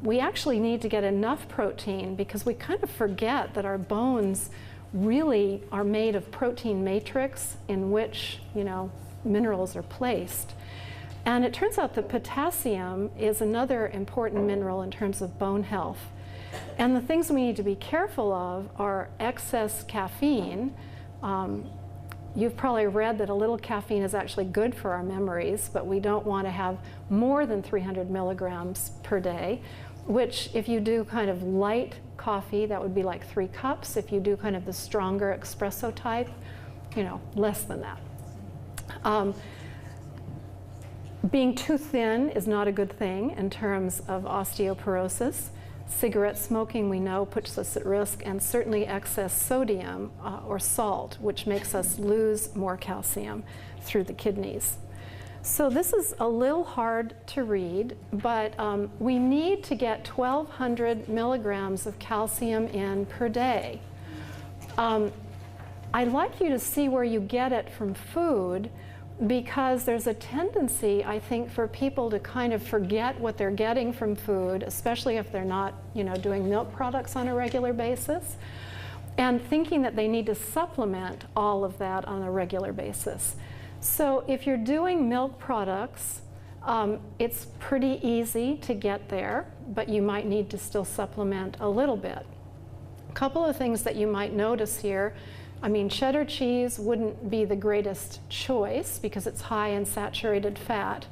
We actually need to get enough protein because we kind of forget that our bones really are made of protein matrix in which, minerals are placed. And it turns out that potassium is another important mineral in terms of bone health. And the things we need to be careful of are excess caffeine. You've probably read that a little caffeine is actually good for our memories, but we don't want to have more than 300 milligrams per day, which if you do kind of light coffee, that would be like 3 cups. If you do kind of the stronger espresso type, less than that. Being too thin is not a good thing in terms of osteoporosis. Cigarette smoking, we know, puts us at risk, and certainly excess sodium or salt, which makes us lose more calcium through the kidneys. So this is a little hard to read, but we need to get 1,200 milligrams of calcium in per day. I'd like you to see where you get it from food, because there's a tendency, I think, for people to kind of forget what they're getting from food, especially if they're not, doing milk products on a regular basis, and thinking that they need to supplement all of that on a regular basis. So if you're doing milk products, it's pretty easy to get there, but you might need to still supplement a little bit. A couple of things that you might notice here. Cheddar cheese wouldn't be the greatest choice because it's high in saturated fat.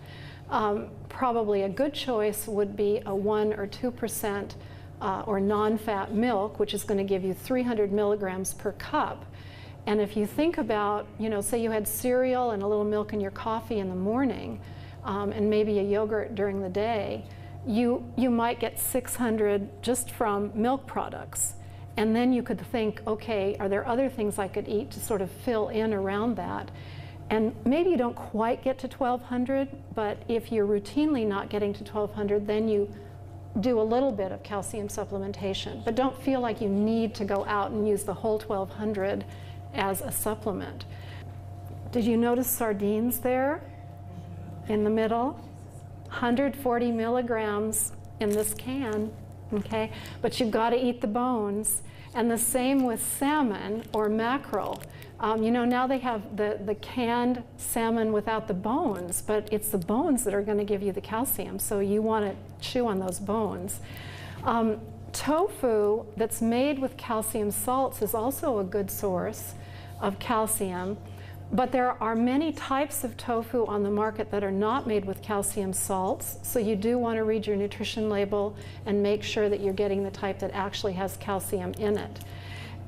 probably a good choice would be a 1 or 2% or non-fat milk, which is going to give you 300 milligrams per cup. And if you think about, you know, say you had cereal and a little milk in your coffee in the morning, and maybe a yogurt during the day, you might get 600 just from milk products. And then you could think, okay, are there other things I could eat to sort of fill in around that? And maybe you don't quite get to 1,200, but if you're routinely not getting to 1,200, then you do a little bit of calcium supplementation. But don't feel like you need to go out and use the whole 1,200 as a supplement. Did you notice sardines there in the middle? 140 milligrams in this can, okay? But you've got to eat the bones. And the same with salmon or mackerel. You know, now they have the canned salmon without the bones, but it's the bones that are going to give you the calcium, so you want to chew on those bones. Tofu that's made with calcium salts is also a good source of calcium, but there are many types of tofu on the market that are not made with calcium salts, so you do want to read your nutrition label and make sure that you're getting the type that actually has calcium in it.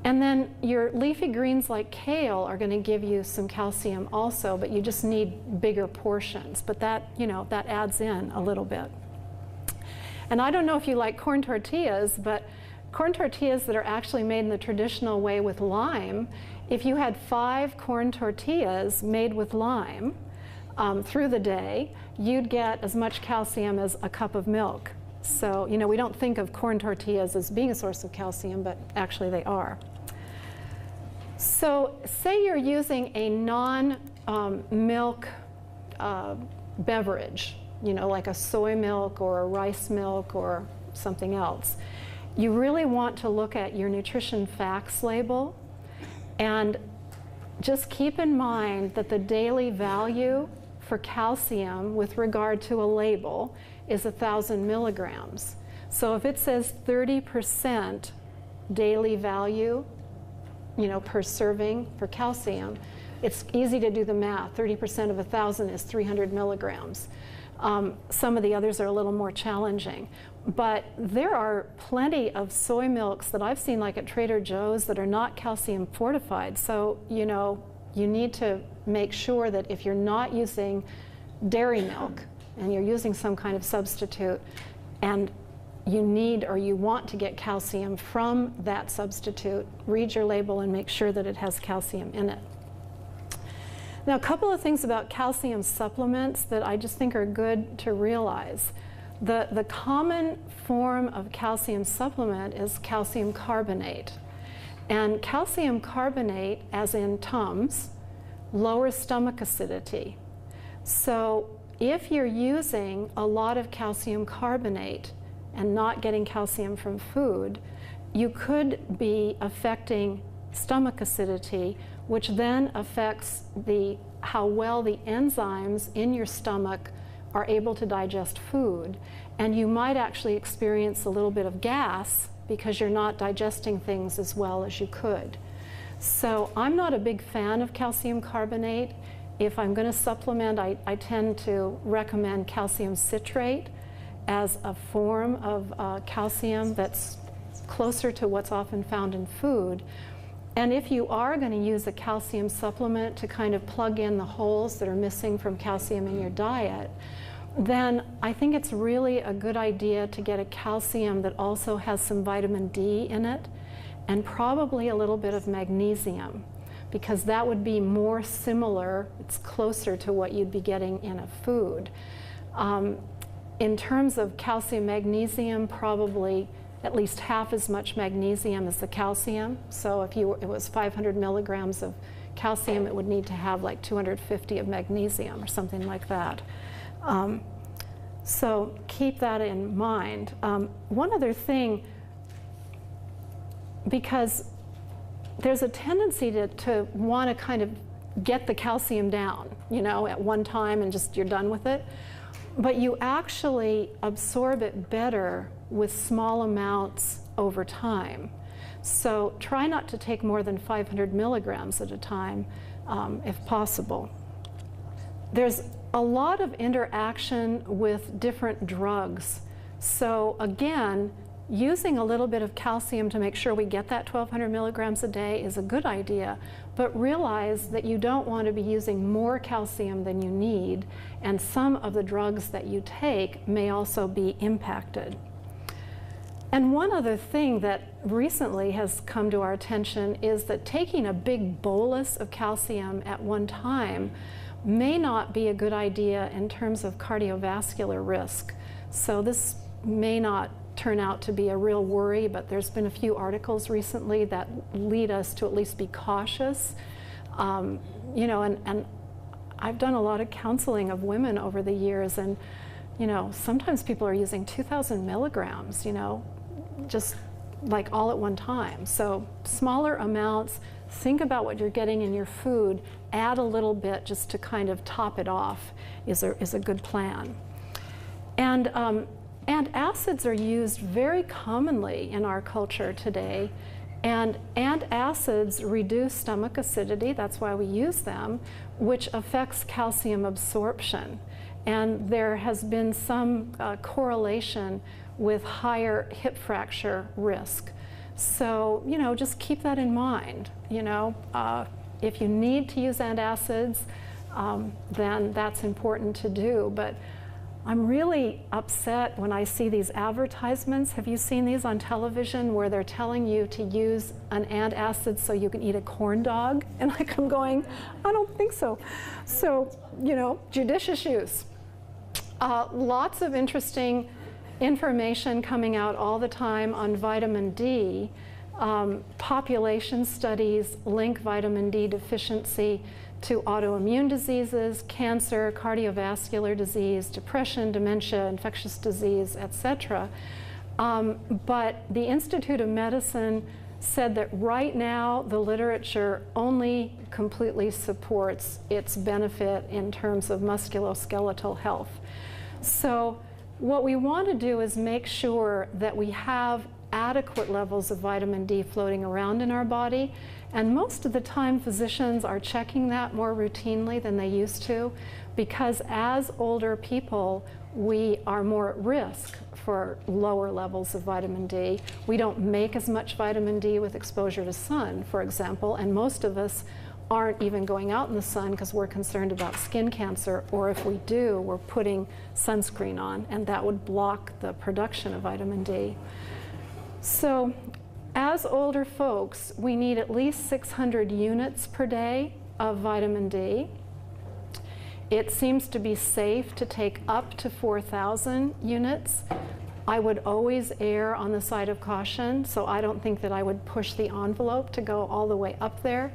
And then your leafy greens like kale are going to give you some calcium also, but you just need bigger portions. But that, you know, that adds in a little bit. And I don't know if you like corn tortillas, but corn tortillas that are actually made in the traditional way with lime, if you had 5 corn tortillas made with lime through the day, you'd get as much calcium as a cup of milk. So, you know, we don't think of corn tortillas as being a source of calcium, but actually they are. So say you're using a non-milk beverage, you know, like a soy milk or a rice milk or something else. You really want to look at your nutrition facts label and just keep in mind that the daily value for calcium with regard to a label is 1,000 milligrams. So if it says 30% daily value, you know, per serving for calcium, it's easy to do the math. 30% of 1,000 is 300 milligrams. Some of the others are a little more challenging. But there are plenty of soy milks that I've seen, like at Trader Joe's, that are not calcium fortified. So, you know, you need to make sure that if you're not using dairy milk and you're using some kind of substitute, and you need or you want to get calcium from that substitute, read your label and make sure that it has calcium in it. Now, a couple of things about calcium supplements that I just think are good to realize. The common form of calcium supplement is calcium carbonate. And calcium carbonate, as in Tums, lowers stomach acidity. So if you're using a lot of calcium carbonate and not getting calcium from food, you could be affecting stomach acidity, which then affects how well the enzymes in your stomach are able to digest food. And you might actually experience a little bit of gas because you're not digesting things as well as you could. So I'm not a big fan of calcium carbonate. If I'm going to supplement, I tend to recommend calcium citrate as a form of calcium that's closer to what's often found in food. And if you are going to use a calcium supplement to kind of plug in the holes that are missing from calcium in your diet, then I think it's really a good idea to get a calcium that also has some vitamin D in it and probably a little bit of magnesium, because that would be more similar, it's closer to what you'd be getting in a food. In terms of calcium magnesium, probably at least half as much magnesium as the calcium. So if it was 500 milligrams of calcium, it would need to have like 250 of magnesium or something like that. So keep that in mind. One other thing, because there's a tendency to want to kind of get the calcium down, you know, at one time and just you're done with it. But you actually absorb it better with small amounts over time. So try not to take more than 500 milligrams at a time, if possible. There's a lot of interaction with different drugs. So again, using a little bit of calcium to make sure we get that 1,200 milligrams a day is a good idea, but realize that you don't want to be using more calcium than you need, and some of the drugs that you take may also be impacted. And one other thing that recently has come to our attention is that taking a big bolus of calcium at one time may not be a good idea in terms of cardiovascular risk. So this may not turn out to be a real worry, but there's been a few articles recently that lead us to at least be cautious. You know, and I've done a lot of counseling of women over the years, and you know, sometimes people are using 2,000 milligrams, you know, just like all at one time. So smaller amounts, think about what you're getting in your food, add a little bit just to kind of top it off is a good plan. And acids are used very commonly in our culture today, and acids reduce stomach acidity, that's why we use them, which affects calcium absorption. And there has been some correlation with higher hip fracture risk. So, you know, just keep that in mind. You know, if you need to use antacids, then that's important to do. But I'm really upset when I see these advertisements. Have you seen these on television where they're telling you to use an antacid so you can eat a corn dog? And like, I'm going, I don't think so. So, you know, judicious use. Lots of interesting information coming out all the time on vitamin D. Population studies link vitamin D deficiency to autoimmune diseases, cancer, cardiovascular disease, depression, dementia, infectious disease, etc. But the Institute of Medicine said that right now the literature only completely supports its benefit in terms of musculoskeletal health. So what we want to do is make sure that we have adequate levels of vitamin D floating around in our body, and most of the time physicians are checking that more routinely than they used to, because as older people we are more at risk for lower levels of vitamin D. We don't make as much vitamin D with exposure to sun, for example, and most of us aren't even going out in the sun because we're concerned about skin cancer, or if we do, we're putting sunscreen on, and that would block the production of vitamin D. So as older folks, we need at least 600 units per day of vitamin D. It seems to be safe to take up to 4,000 units. I would always err on the side of caution, so I don't think that I would push the envelope to go all the way up there.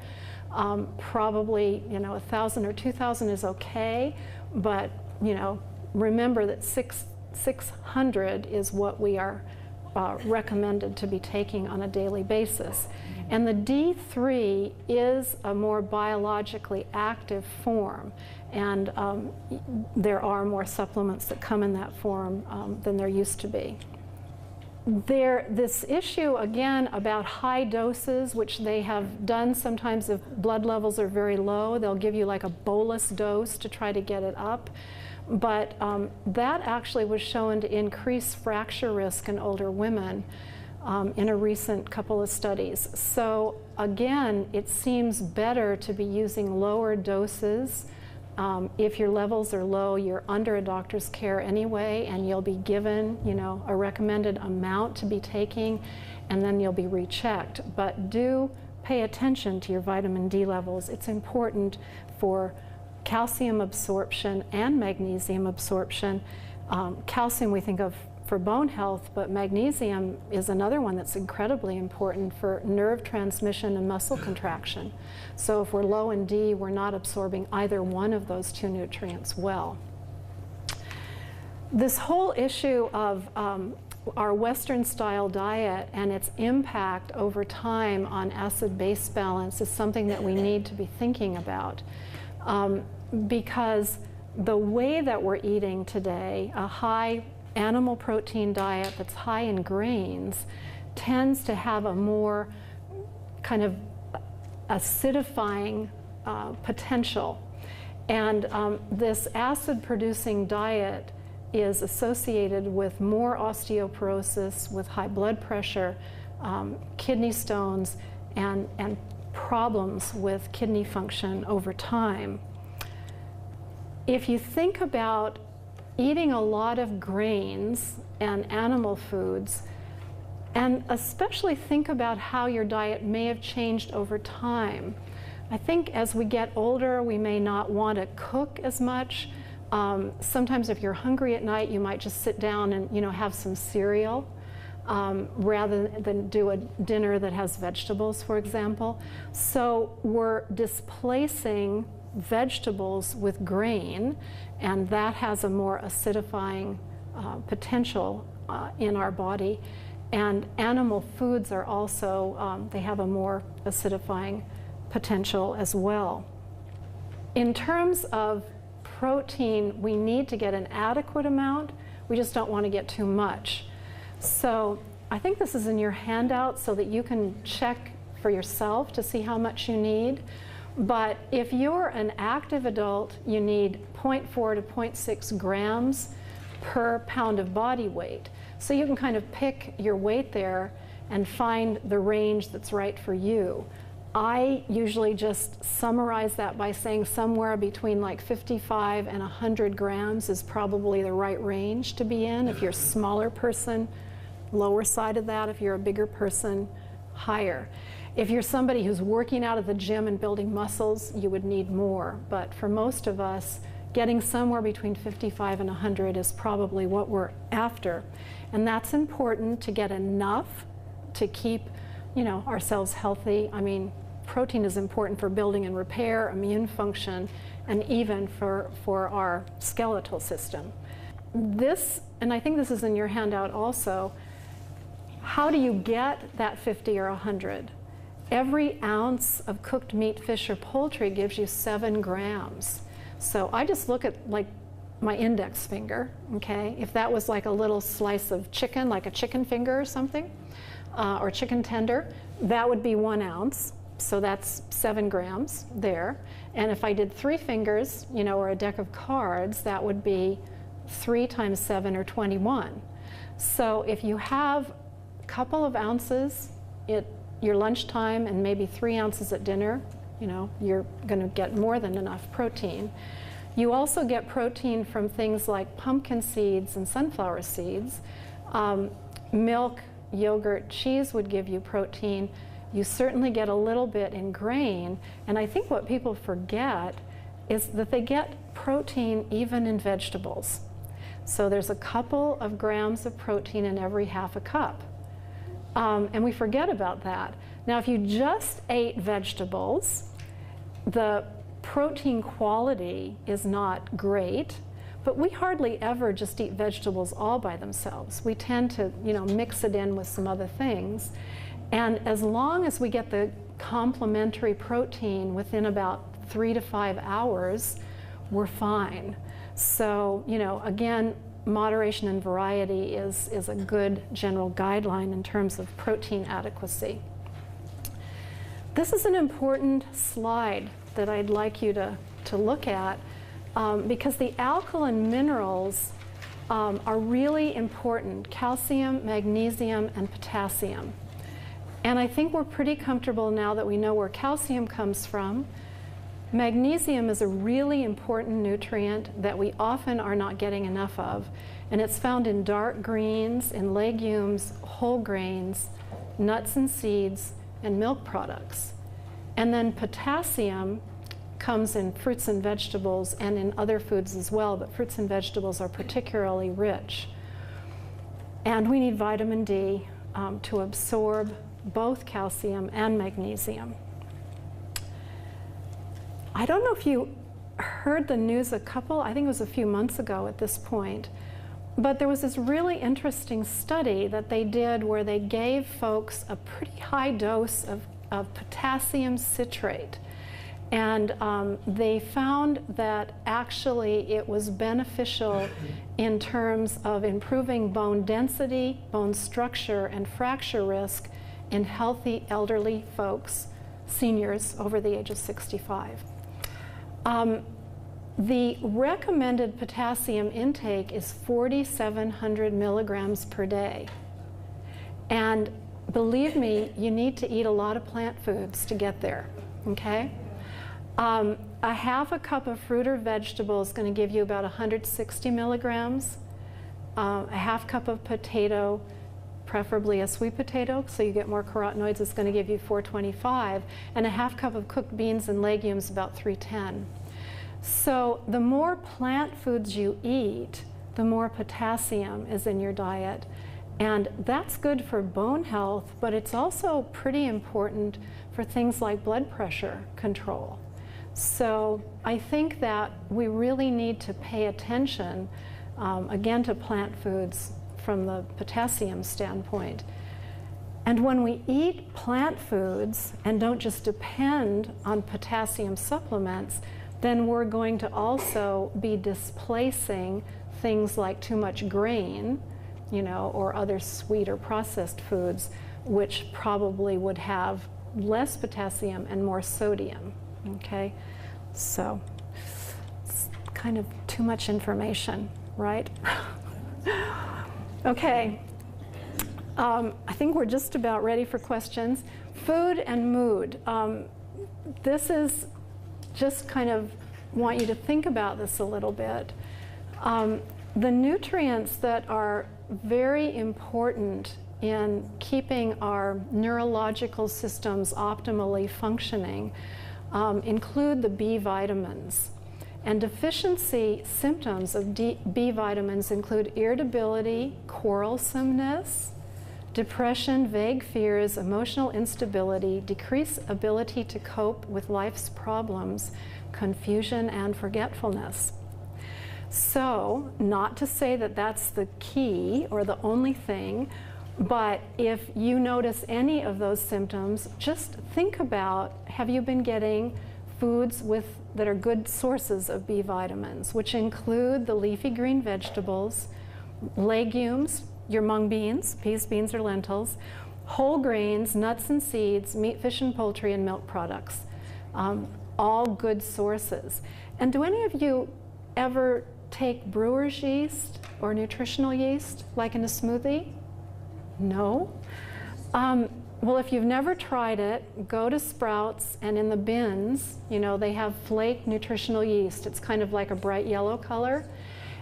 Probably, you know, 1,000 or 2,000 is okay, but, you know, remember that 600 is what we are recommended to be taking on a daily basis. And the D3 is a more biologically active form, and there are more supplements that come in that form than there used to be. This issue, again, about high doses, which they have done sometimes if blood levels are very low, they'll give you like a bolus dose to try to get it up. But that actually was shown to increase fracture risk in older women in a recent couple of studies. So again, it seems better to be using lower doses. If your levels are low, you're under a doctor's care anyway, and you'll be given, you know, a recommended amount to be taking, and then you'll be rechecked. But do pay attention to your vitamin D levels. It's important for calcium absorption and magnesium absorption. Calcium we think of for bone health, but magnesium is another one that's incredibly important for nerve transmission and muscle contraction. So if we're low in D, we're not absorbing either one of those two nutrients well. This whole issue of our Western style diet and its impact over time on acid-base balance is something that we need to be thinking about. Because the way that we're eating today, a high animal protein diet that's high in grains, tends to have a more kind of acidifying potential. And this acid-producing diet is associated with more osteoporosis, with high blood pressure, kidney stones, and problems with kidney function over time. If you think about eating a lot of grains and animal foods, and especially think about how your diet may have changed over time. I think as we get older, we may not want to cook as much. Sometimes if you're hungry at night, you might just sit down and have some cereal rather than do a dinner that has vegetables, for example. So we're displacing vegetables with grain, and that has a more acidifying potential in our body. And animal foods are also, they have a more acidifying potential as well. In terms of protein, we need to get an adequate amount. We just don't want to get too much. So I think this is in your handout so that you can check for yourself to see how much you need. But if you're an active adult, you need 0.4 to 0.6 grams per pound of body weight. So you can kind of pick your weight there and find the range that's right for you. I usually just summarize that by saying somewhere between like 55 and 100 grams is probably the right range to be in. If you're a smaller person, lower side of that. If you're a bigger person, higher. If you're somebody who's working out at the gym and building muscles, you would need more. But for most of us, getting somewhere between 55 and 100 is probably what we're after. And that's important to get enough to keep, ourselves healthy. I mean, protein is important for building and repair, immune function, and even for our skeletal system. This, and I think this is in your handout also, how do you get that 50 or 100? Every ounce of cooked meat, fish, or poultry gives you 7 grams. So I just look at like my index finger, okay? If that was like a little slice of chicken, like a chicken finger or something, or chicken tender, that would be 1 ounce. So that's 7 grams there. And if I did 3 fingers, or a deck of cards, that would be 3 times 7 or 21. So if you have a couple of ounces at your lunchtime and maybe 3 ounces at dinner, you're going to get more than enough protein. You also get protein from things like pumpkin seeds and sunflower seeds. Milk, yogurt, cheese would give you protein. You certainly get a little bit in grain. And I think what people forget is that they get protein even in vegetables. So there's a couple of grams of protein in every half a cup. And we forget about that. Now, if you just ate vegetables, the protein quality is not great, but we hardly ever just eat vegetables all by themselves. We tend to, mix it in with some other things. And as long as we get the complementary protein within about 3 to 5 hours, we're fine. So, again, moderation and variety is a good general guideline in terms of protein adequacy. This is an important slide that I'd like you to look at because the alkaline minerals are really important: calcium, magnesium, and potassium. And I think we're pretty comfortable now that we know where calcium comes from. Magnesium is a really important nutrient that we often are not getting enough of, and it's found in dark greens, in legumes, whole grains, nuts and seeds, and milk products. And then potassium comes in fruits and vegetables and in other foods as well, but fruits and vegetables are particularly rich. And we need vitamin D to absorb both calcium and magnesium. I don't know if you heard the news I think it was a few months ago at this point, but there was this really interesting study that they did where they gave folks a pretty high dose of potassium citrate. And they found that actually it was beneficial in terms of improving bone density, bone structure, and fracture risk in healthy elderly folks, seniors over the age of 65. The recommended potassium intake is 4,700 milligrams per day. And believe me, you need to eat a lot of plant foods to get there, okay? A half a cup of fruit or vegetable is going to give you about 160 milligrams. A half cup of potato, preferably a sweet potato, so you get more carotenoids, is going to give you 425. And a half cup of cooked beans and legumes, about 310. So the more plant foods you eat, the more potassium is in your diet. And that's good for bone health, but it's also pretty important for things like blood pressure control. So I think that we really need to pay attention, again, to plant foods from the potassium standpoint. And when we eat plant foods and don't just depend on potassium supplements, then we're going to also be displacing things like too much grain, you know, or other sweet or processed foods, which probably would have less potassium and more sodium, okay? So it's kind of too much information, right? Okay, I think we're just about ready for questions. Food and mood. This is just kind of want you to think about this a little bit. The nutrients that are very important in keeping our neurological systems optimally functioning include the B vitamins. And deficiency symptoms of B vitamins include irritability, quarrelsomeness, depression, vague fears, emotional instability, decreased ability to cope with life's problems, confusion, and forgetfulness. So, not to say that that's the key or the only thing, but if you notice any of those symptoms, just think about, have you been getting foods that are good sources of B vitamins, which include the leafy green vegetables, legumes, your mung beans, peas, beans, or lentils, whole grains, nuts and seeds, meat, fish, and poultry, and milk products. All good sources. And do any of you ever take brewer's yeast or nutritional yeast, like in a smoothie? No? Well, if you've never tried it, go to Sprouts, and in the bins, you know, they have flake nutritional yeast. It's kind of like a bright yellow color.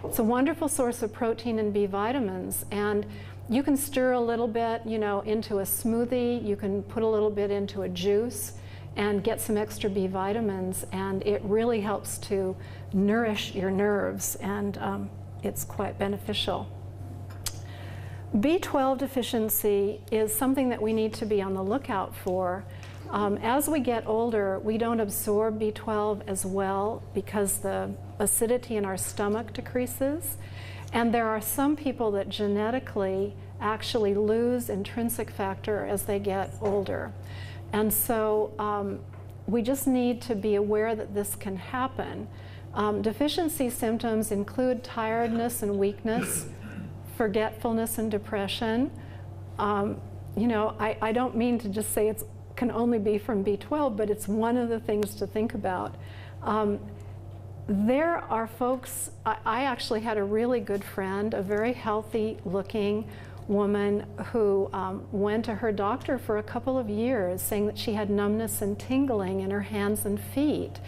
It's a wonderful source of protein and B vitamins, and you can stir a little bit, you know, into a smoothie. You can put a little bit into a juice and get some extra B vitamins, and it really helps to nourish your nerves, and it's quite beneficial. B12 deficiency is something that we need to be on the lookout for. As we get older, we don't absorb B12 as well because the acidity in our stomach decreases. And there are some people that genetically actually lose intrinsic factor as they get older. And so we just need to be aware that this can happen. Deficiency symptoms include tiredness and weakness, forgetfulness and depression. You know, I don't mean to just say it can only be from B12, but it's one of the things to think about. There are folks, I actually had a really good friend, a very healthy looking woman who went to her doctor for a couple of years saying that she had numbness and tingling in her hands and feet.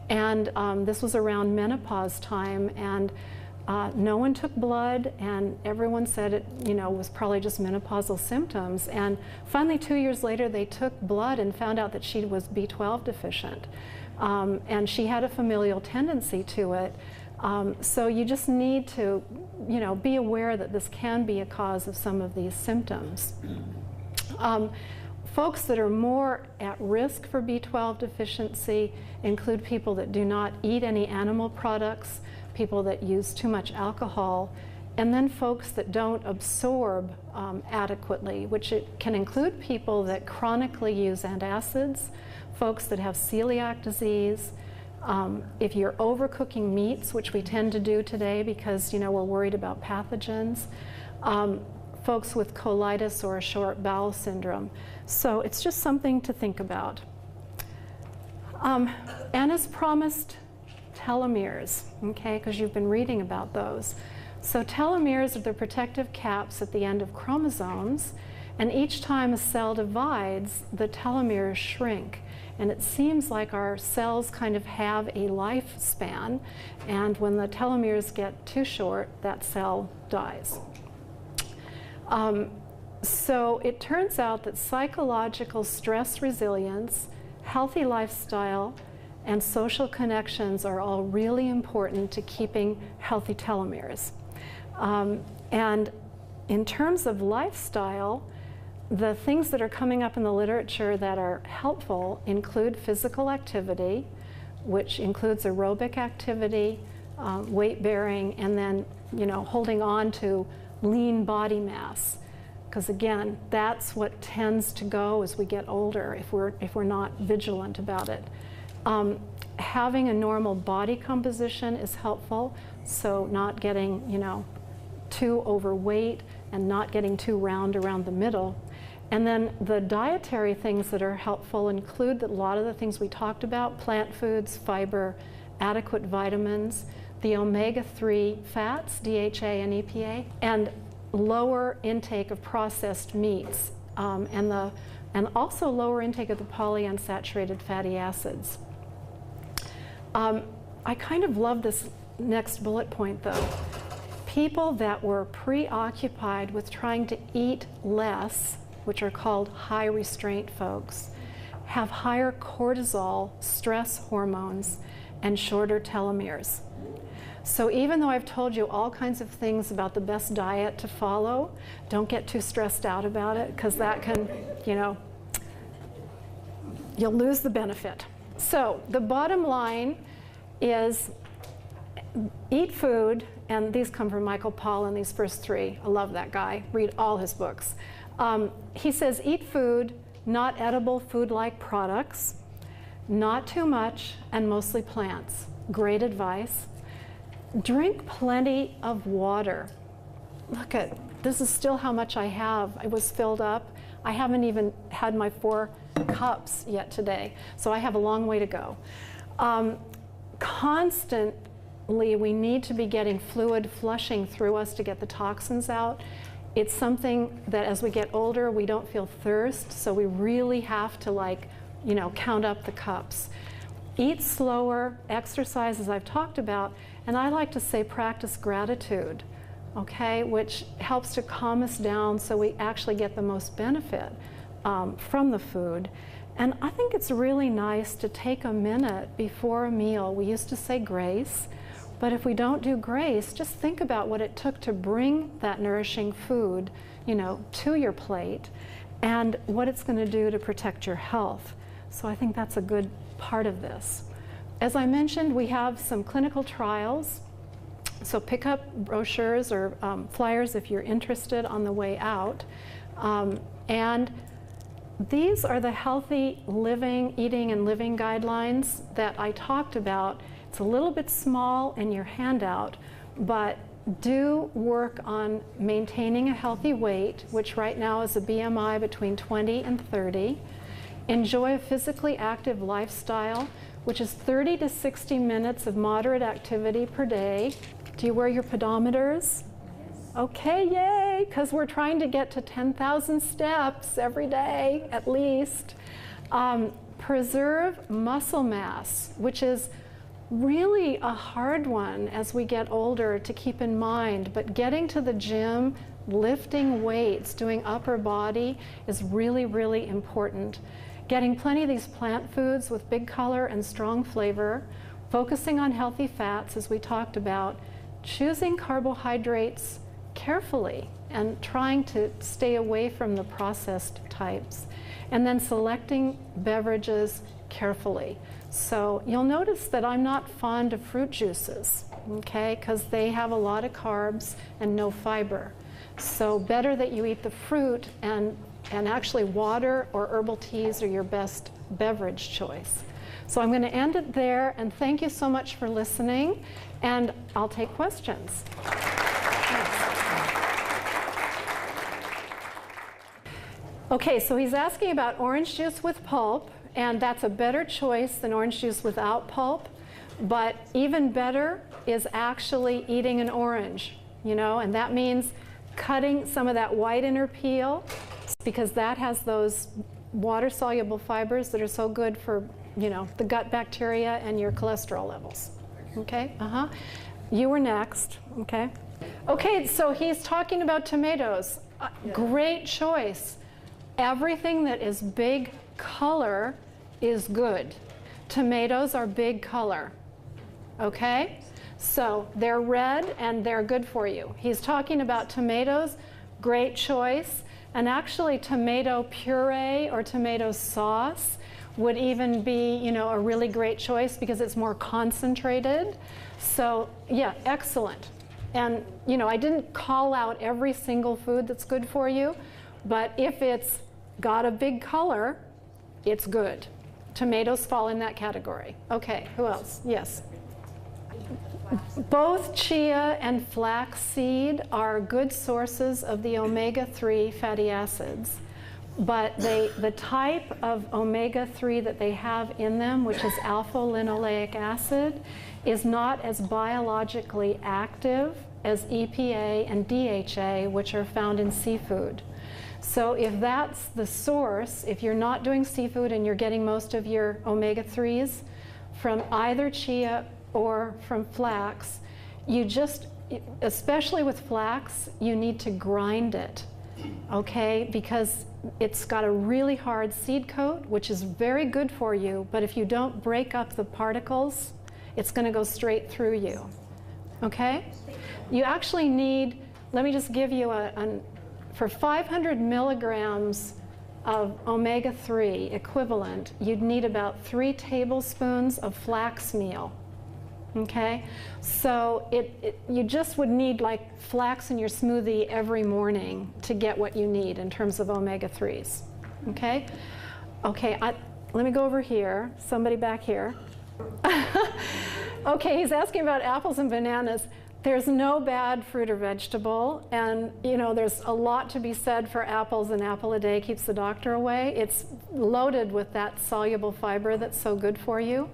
And this was around menopause time, and no one took blood, and everyone said it, you know, was probably just menopausal symptoms. And finally, 2 years later, they took blood and found out that she was B12 deficient. And she had a familial tendency to it. So you just need to, you know, be aware that this can be a cause of some of these symptoms. Folks that are more at risk for B12 deficiency include people that do not eat any animal products, people that use too much alcohol, and then folks that don't absorb adequately, which it can include people that chronically use antacids, folks that have celiac disease, if you're overcooking meats, which we tend to do today because, you know, we're worried about pathogens, folks with colitis or a short bowel syndrome. So it's just something to think about. And as promised, telomeres, okay, because you've been reading about those. So telomeres are the protective caps at the end of chromosomes, and each time a cell divides, the telomeres shrink. And it seems like our cells kind of have a lifespan, and when the telomeres get too short, that cell dies. So it turns out that psychological stress resilience, healthy lifestyle, and social connections are all really important to keeping healthy telomeres. And in terms of lifestyle, the things that are coming up in the literature that are helpful include physical activity, which includes aerobic activity, weight bearing, and then, you know, holding on to lean body mass. Because again, that's what tends to go as we get older if we're not vigilant about it. Having a normal body composition is helpful, so not getting, you know, too overweight and not getting too round around the middle. And then the dietary things that are helpful include a lot of the things we talked about: plant foods, fiber, adequate vitamins, the omega-3 fats, DHA and EPA, and lower intake of processed meats, and also lower intake of the polyunsaturated fatty acids. I kind of love this next bullet point though. People that were preoccupied with trying to eat less, which are called high restraint folks, have higher cortisol, stress hormones, and shorter telomeres. So even though I've told you all kinds of things about the best diet to follow, don't get too stressed out about it, because that can, you know, you'll lose the benefit. So the bottom line is eat food, and these come from Michael Pollan, these first three. I love that guy. Read all his books. He says eat food, not edible food-like products, not too much, and mostly plants. Great advice. Drink plenty of water. Look at, this is still how much I have. It was filled up. I haven't even had my 4 cups yet today, so I have a long way to go. Constantly, we need to be getting fluid flushing through us to get the toxins out. It's something that as we get older, we don't feel thirst, so we really have to, like, you know, count up the cups. Eat slower, exercise as I've talked about, and I like to say practice gratitude, okay, which helps to calm us down so we actually get the most benefit from the food. And I think it's really nice to take a minute before a meal. We used to say grace, but if we don't do grace, just think about what it took to bring that nourishing food, you know, to your plate, and what it's going to do to protect your health. So I think that's a good part of this. As I mentioned, we have some clinical trials, so pick up brochures or flyers if you're interested on the way out. And these are the healthy living, eating and living guidelines that I talked about. It's a little bit small in your handout, but do work on maintaining a healthy weight, which right now is a BMI between 20 and 30. Enjoy a physically active lifestyle, which is 30 to 60 minutes of moderate activity per day. Do you wear your pedometers? Okay, yay, because we're trying to get to 10,000 steps every day, at least. Preserve muscle mass, which is really a hard one as we get older to keep in mind, but getting to the gym, lifting weights, doing upper body is really, really important. Getting plenty of these plant foods with big color and strong flavor, focusing on healthy fats as we talked about, choosing carbohydrates carefully and trying to stay away from the processed types, and then selecting beverages carefully. So you'll notice that I'm not fond of fruit juices, okay, because they have a lot of carbs and no fiber. So better that you eat the fruit, and actually water or herbal teas are your best beverage choice. So I'm going to end it there, and thank you so much for listening, and I'll take questions. Okay, so he's asking about orange juice with pulp, and that's a better choice than orange juice without pulp. But even better is actually eating an orange, you know, and that means cutting some of that white inner peel, because that has those water-soluble fibers that are so good for, you know, the gut bacteria and your cholesterol levels. Okay? You were next. Okay? Okay, so he's talking about tomatoes. Great choice. Everything that is big color is good. Tomatoes are big color. Okay? So they're red and they're good for you. He's talking about tomatoes. Great choice. And actually, tomato puree or tomato sauce would even be, you know, a really great choice because it's more concentrated. So yeah, excellent. And you know, I didn't call out every single food that's good for you, but if it's got a big color, it's good. Tomatoes fall in that category. Okay, who else? Yes. Both chia and flaxseed are good sources of the omega-3 fatty acids, but the type of omega-3 that they have in them, which is alpha-linoleic acid, is not as biologically active as EPA and DHA, which are found in seafood. So if that's the source, if you're not doing seafood and you're getting most of your omega-3s from either chia or from flax, you just, especially with flax, you need to grind it, okay? Because it's got a really hard seed coat, which is very good for you, but if you don't break up the particles, it's going to go straight through you, okay? You actually need, let me just give you for 500 milligrams of omega-3 equivalent, you'd need about 3 tablespoons of flax meal. Okay, so you just would need like flax in your smoothie every morning to get what you need in terms of omega-3s. Okay, okay. Let me go over here. Somebody back here. Okay, he's asking about apples and bananas. There's no bad fruit or vegetable, and you know there's a lot to be said for apples. An apple a day keeps the doctor away. It's loaded with that soluble fiber that's so good for you.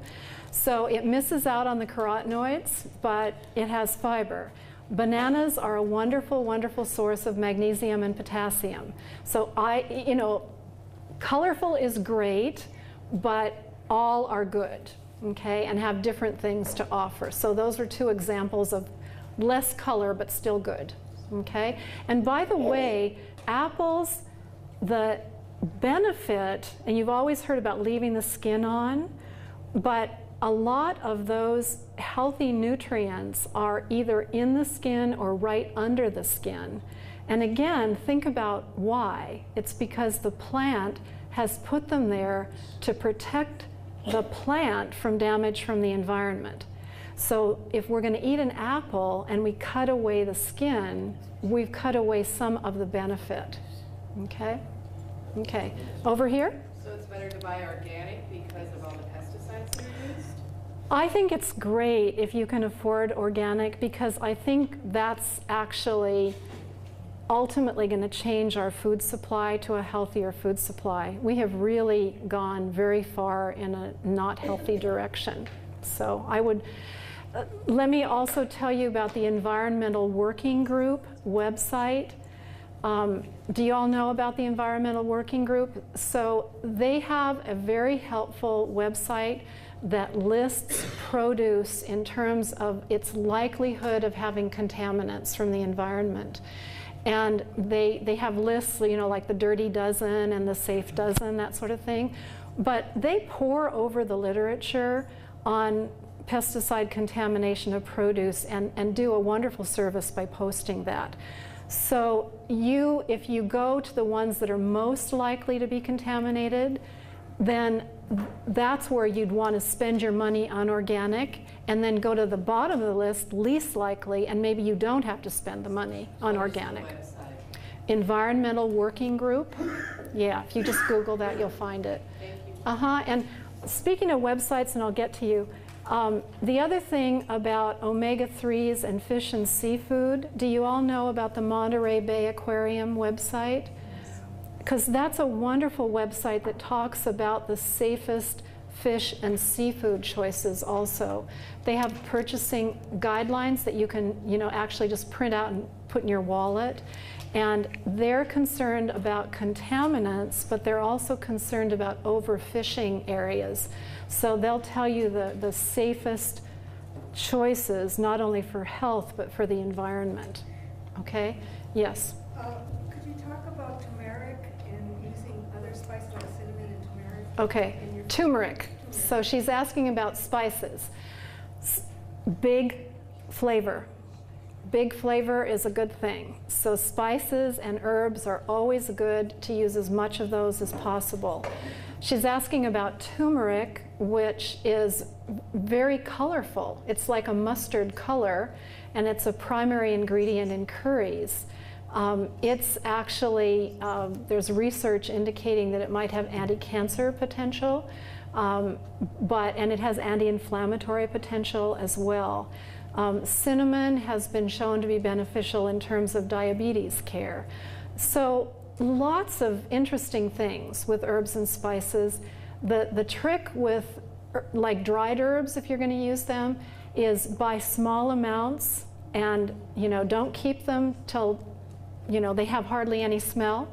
So it misses out on the carotenoids, but it has fiber. Bananas are a wonderful, wonderful source of magnesium and potassium. So you know, colorful is great, but all are good, okay, and have different things to offer. So those are 2 examples of less color, but still good, okay? And by the way, apples, the benefit, and you've always heard about leaving the skin on, but a lot of those healthy nutrients are either in the skin or right under the skin. And again, think about why. It's because the plant has put them there to protect the plant from damage from the environment. So if we're going to eat an apple and we cut away the skin, we've cut away some of the benefit. Okay? Okay. Over here? So it's better to buy organic because of all the pesticides that are used? I think it's great if you can afford organic, because I think that's actually ultimately going to change our food supply to a healthier food supply. We have really gone very far in a not healthy direction. So I would, let me also tell you about the Environmental Working Group website. Do you all know about the Environmental Working Group? So they have a very helpful website that lists produce in terms of its likelihood of having contaminants from the environment. And they have lists, you know, like the Dirty Dozen and the Safe Dozen, that sort of thing. But they pore over the literature on pesticide contamination of produce and do a wonderful service by posting that. So if you go to the ones that are most likely to be contaminated, then that's where you'd want to spend your money on organic, and then go to the bottom of the list, least likely, and maybe you don't have to spend the money on organic. Environmental Working Group. Yeah, if you just Google that, you'll find it. And speaking of websites, and I'll get to you, the other thing about omega-3s and fish and seafood, do you all know about the Monterey Bay Aquarium website? Because that's a wonderful website that talks about the safest fish and seafood choices also. They have purchasing guidelines that you can, actually just print out and put in your wallet. And they're concerned about contaminants, but they're also concerned about overfishing areas. So they'll tell you the safest choices, not only for health, but for the environment. Okay? Yes? Could you talk about turmeric and using other spices like cinnamon and turmeric? Okay, turmeric. So she's asking about spices. Big flavor. Big flavor is a good thing. So spices and herbs are always good to use as much of those as possible. She's asking about turmeric, which is very colorful. It's like a mustard color, and it's a primary ingredient in curries. It's actually, there's research indicating that it might have anti-cancer potential, and it has anti-inflammatory potential as well. Cinnamon has been shown to be beneficial in terms of diabetes care. So lots of interesting things with herbs and spices. The trick with like dried herbs, if you're going to use them, is buy small amounts and don't keep them till they have hardly any smell.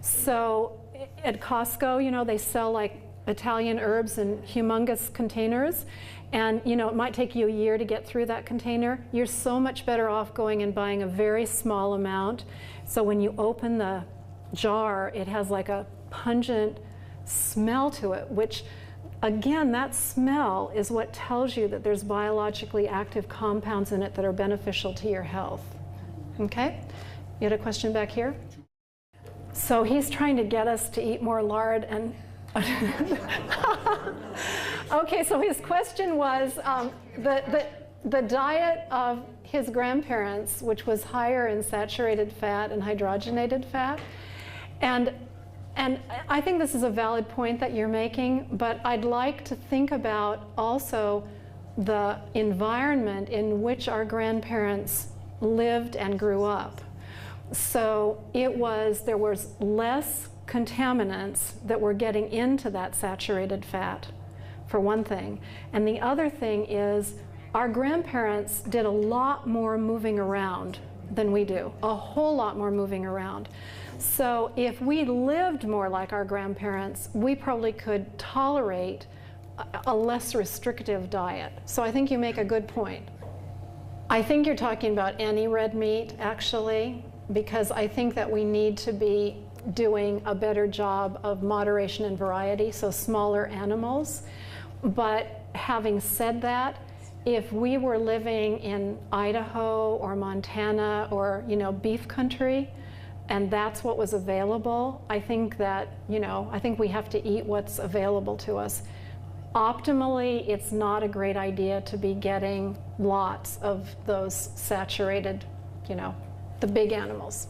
So at Costco, they sell like Italian herbs in humongous containers, and it might take you a year to get through that container. You're so much better off going and buying a very small amount. So when you open the jar, it has like a pungent smell to it, which again, that smell is what tells you that there's biologically active compounds in it that are beneficial to your health. Okay? You had a question back here? So he's trying to get us to eat more lard and okay, so his question was the diet of his grandparents, which was higher in saturated fat and hydrogenated fat. And I think this is a valid point that you're making, but I'd like to think about also the environment in which our grandparents lived and grew up. So there was less contaminants that were getting into that saturated fat, for one thing. And the other thing is our grandparents did a lot more moving around than we do, a whole lot more moving around. So if we lived more like our grandparents, we probably could tolerate a less restrictive diet. So I think you make a good point. I think you're talking about any red meat, actually, because I think that we need to be doing a better job of moderation and variety, so smaller animals. But having said that, if we were living in Idaho or Montana or beef country, and that's what was available, I think that I think we have to eat what's available to us. Optimally, it's not a great idea to be getting lots of those saturated, the big animals,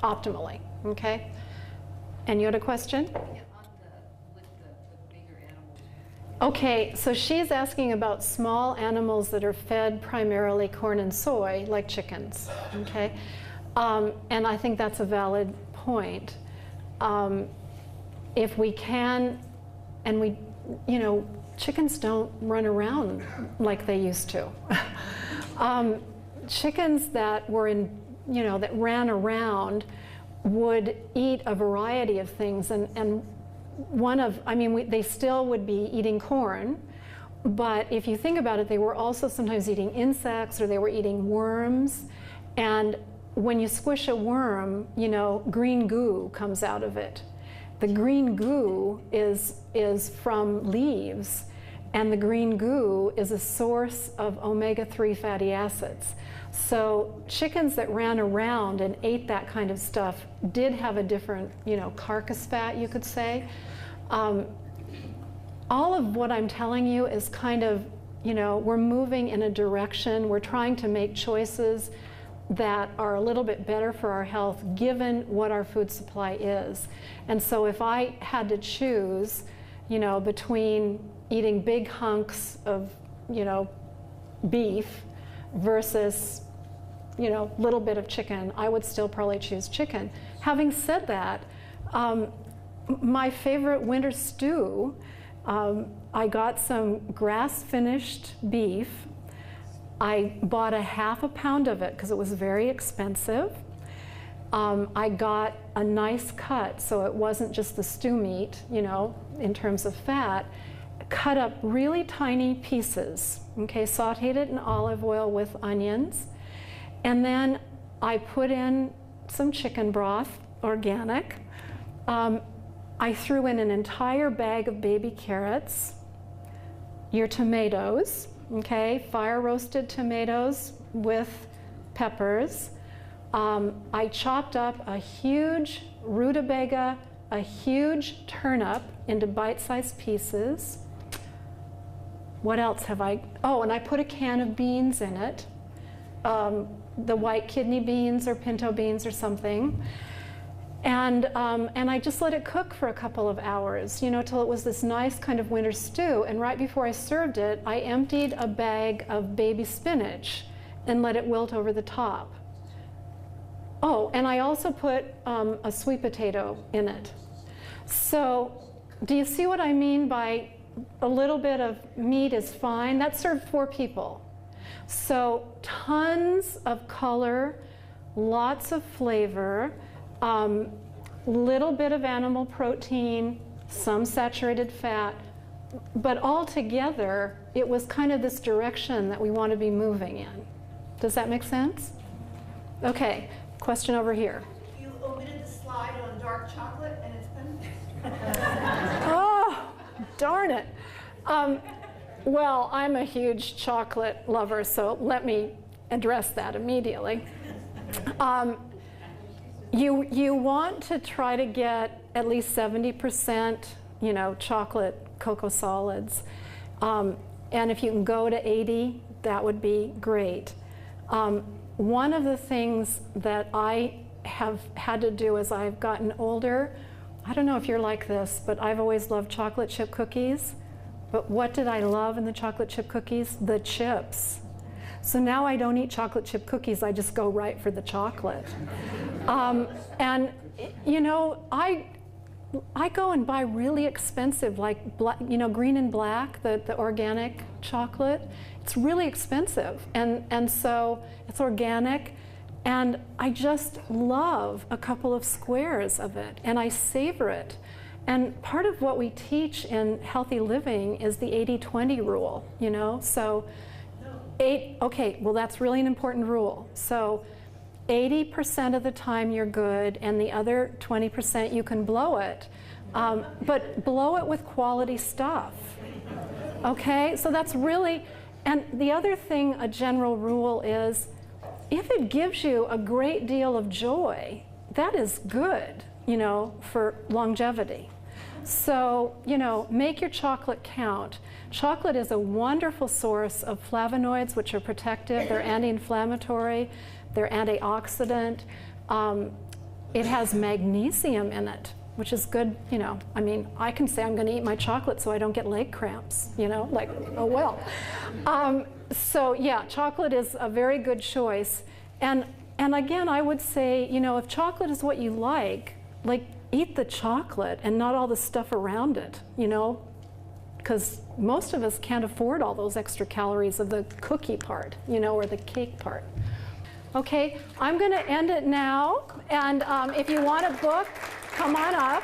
optimally. Okay. And you had a question? Yeah, with the bigger animals. Okay, so she's asking about small animals that are fed primarily corn and soy, like chickens, okay? And I think that's a valid point. If we can, and we, chickens don't run around like they used to. Chickens that were that ran around would eat a variety of things, and they still would be eating corn, but if you think about it, they were also sometimes eating insects, or they were eating worms. And when you squish a worm, green goo comes out of it. The green goo is from leaves, and the green goo is a source of omega-3 fatty acids. So chickens that ran around and ate that kind of stuff did have a different, carcass fat, you could say. All of what I'm telling you is kind of, we're moving in a direction. We're trying to make choices that are a little bit better for our health given what our food supply is. And so if I had to choose, between eating big hunks of, beef versus, little bit of chicken, I would still probably choose chicken. Having said that, my favorite winter stew I got some grass-finished beef. I bought a half a pound of it because it was very expensive. I got a nice cut, so it wasn't just the stew meat, you know, in terms of fat. Cut up really tiny pieces, okay, sauteed it in olive oil with onions. And then I put in some chicken broth, organic. I threw in an entire bag of baby carrots, your tomatoes, okay, fire roasted tomatoes with peppers. I chopped up a huge rutabaga, a huge turnip into bite-sized pieces. What else have I? Oh, and I put a can of beans in it, the white kidney beans or pinto beans or something. And I just let it cook for a couple of hours, you know, till it was this nice kind of winter stew. And right before I served it, I emptied a bag of baby spinach and let it wilt over the top. Oh, and I also put a sweet potato in it. So do you see what I mean by a little bit of meat is fine? That served 4 people. So tons of color, lots of flavor, little bit of animal protein, some saturated fat, but all together, it was kind of this direction that we want to be moving in. Does that make sense? Okay, question over here. You omitted the slide on dark chocolate, and it's been... Oh, darn it. Well, I'm a huge chocolate lover, so let me address that immediately. You want to try to get at least 70%, you know, chocolate cocoa solids. And if you can go to 80, that would be great. One of the things that I have had to do as I've gotten older, I don't know if you're like this, but I've always loved chocolate chip cookies. But what did I love in the chocolate chip cookies? The chips. So now I don't eat chocolate chip cookies, I just go right for the chocolate. And you know, I go and buy really expensive, like, you know, green and black, the organic chocolate. It's really expensive, and so it's organic, and I just love a couple of squares of it, and I savor it. And part of what we teach in healthy living is the 80-20 rule, you know? So, okay, well, that's really an important rule. So 80% of the time you're good, and the other 20% you can blow it. But blow it with quality stuff, okay? So that's really, and the other thing, a general rule is, if it gives you a great deal of joy, that is good, you know, for longevity. So, you know, make your chocolate count. Chocolate is a wonderful source of flavonoids, which are protective. They're anti-inflammatory. They're antioxidant. It has magnesium in it, which is good, you know. I mean, I can say I'm going to eat my chocolate so I don't get leg cramps, you know, like, oh well. So yeah, chocolate is a very good choice. And again, I would say, you know, if chocolate is what you like, eat the chocolate and not all the stuff around it, you know, because most of us can't afford all those extra calories of the cookie part, you know, or the cake part. Okay, I'm going to end it now, and if you want a book, come on up.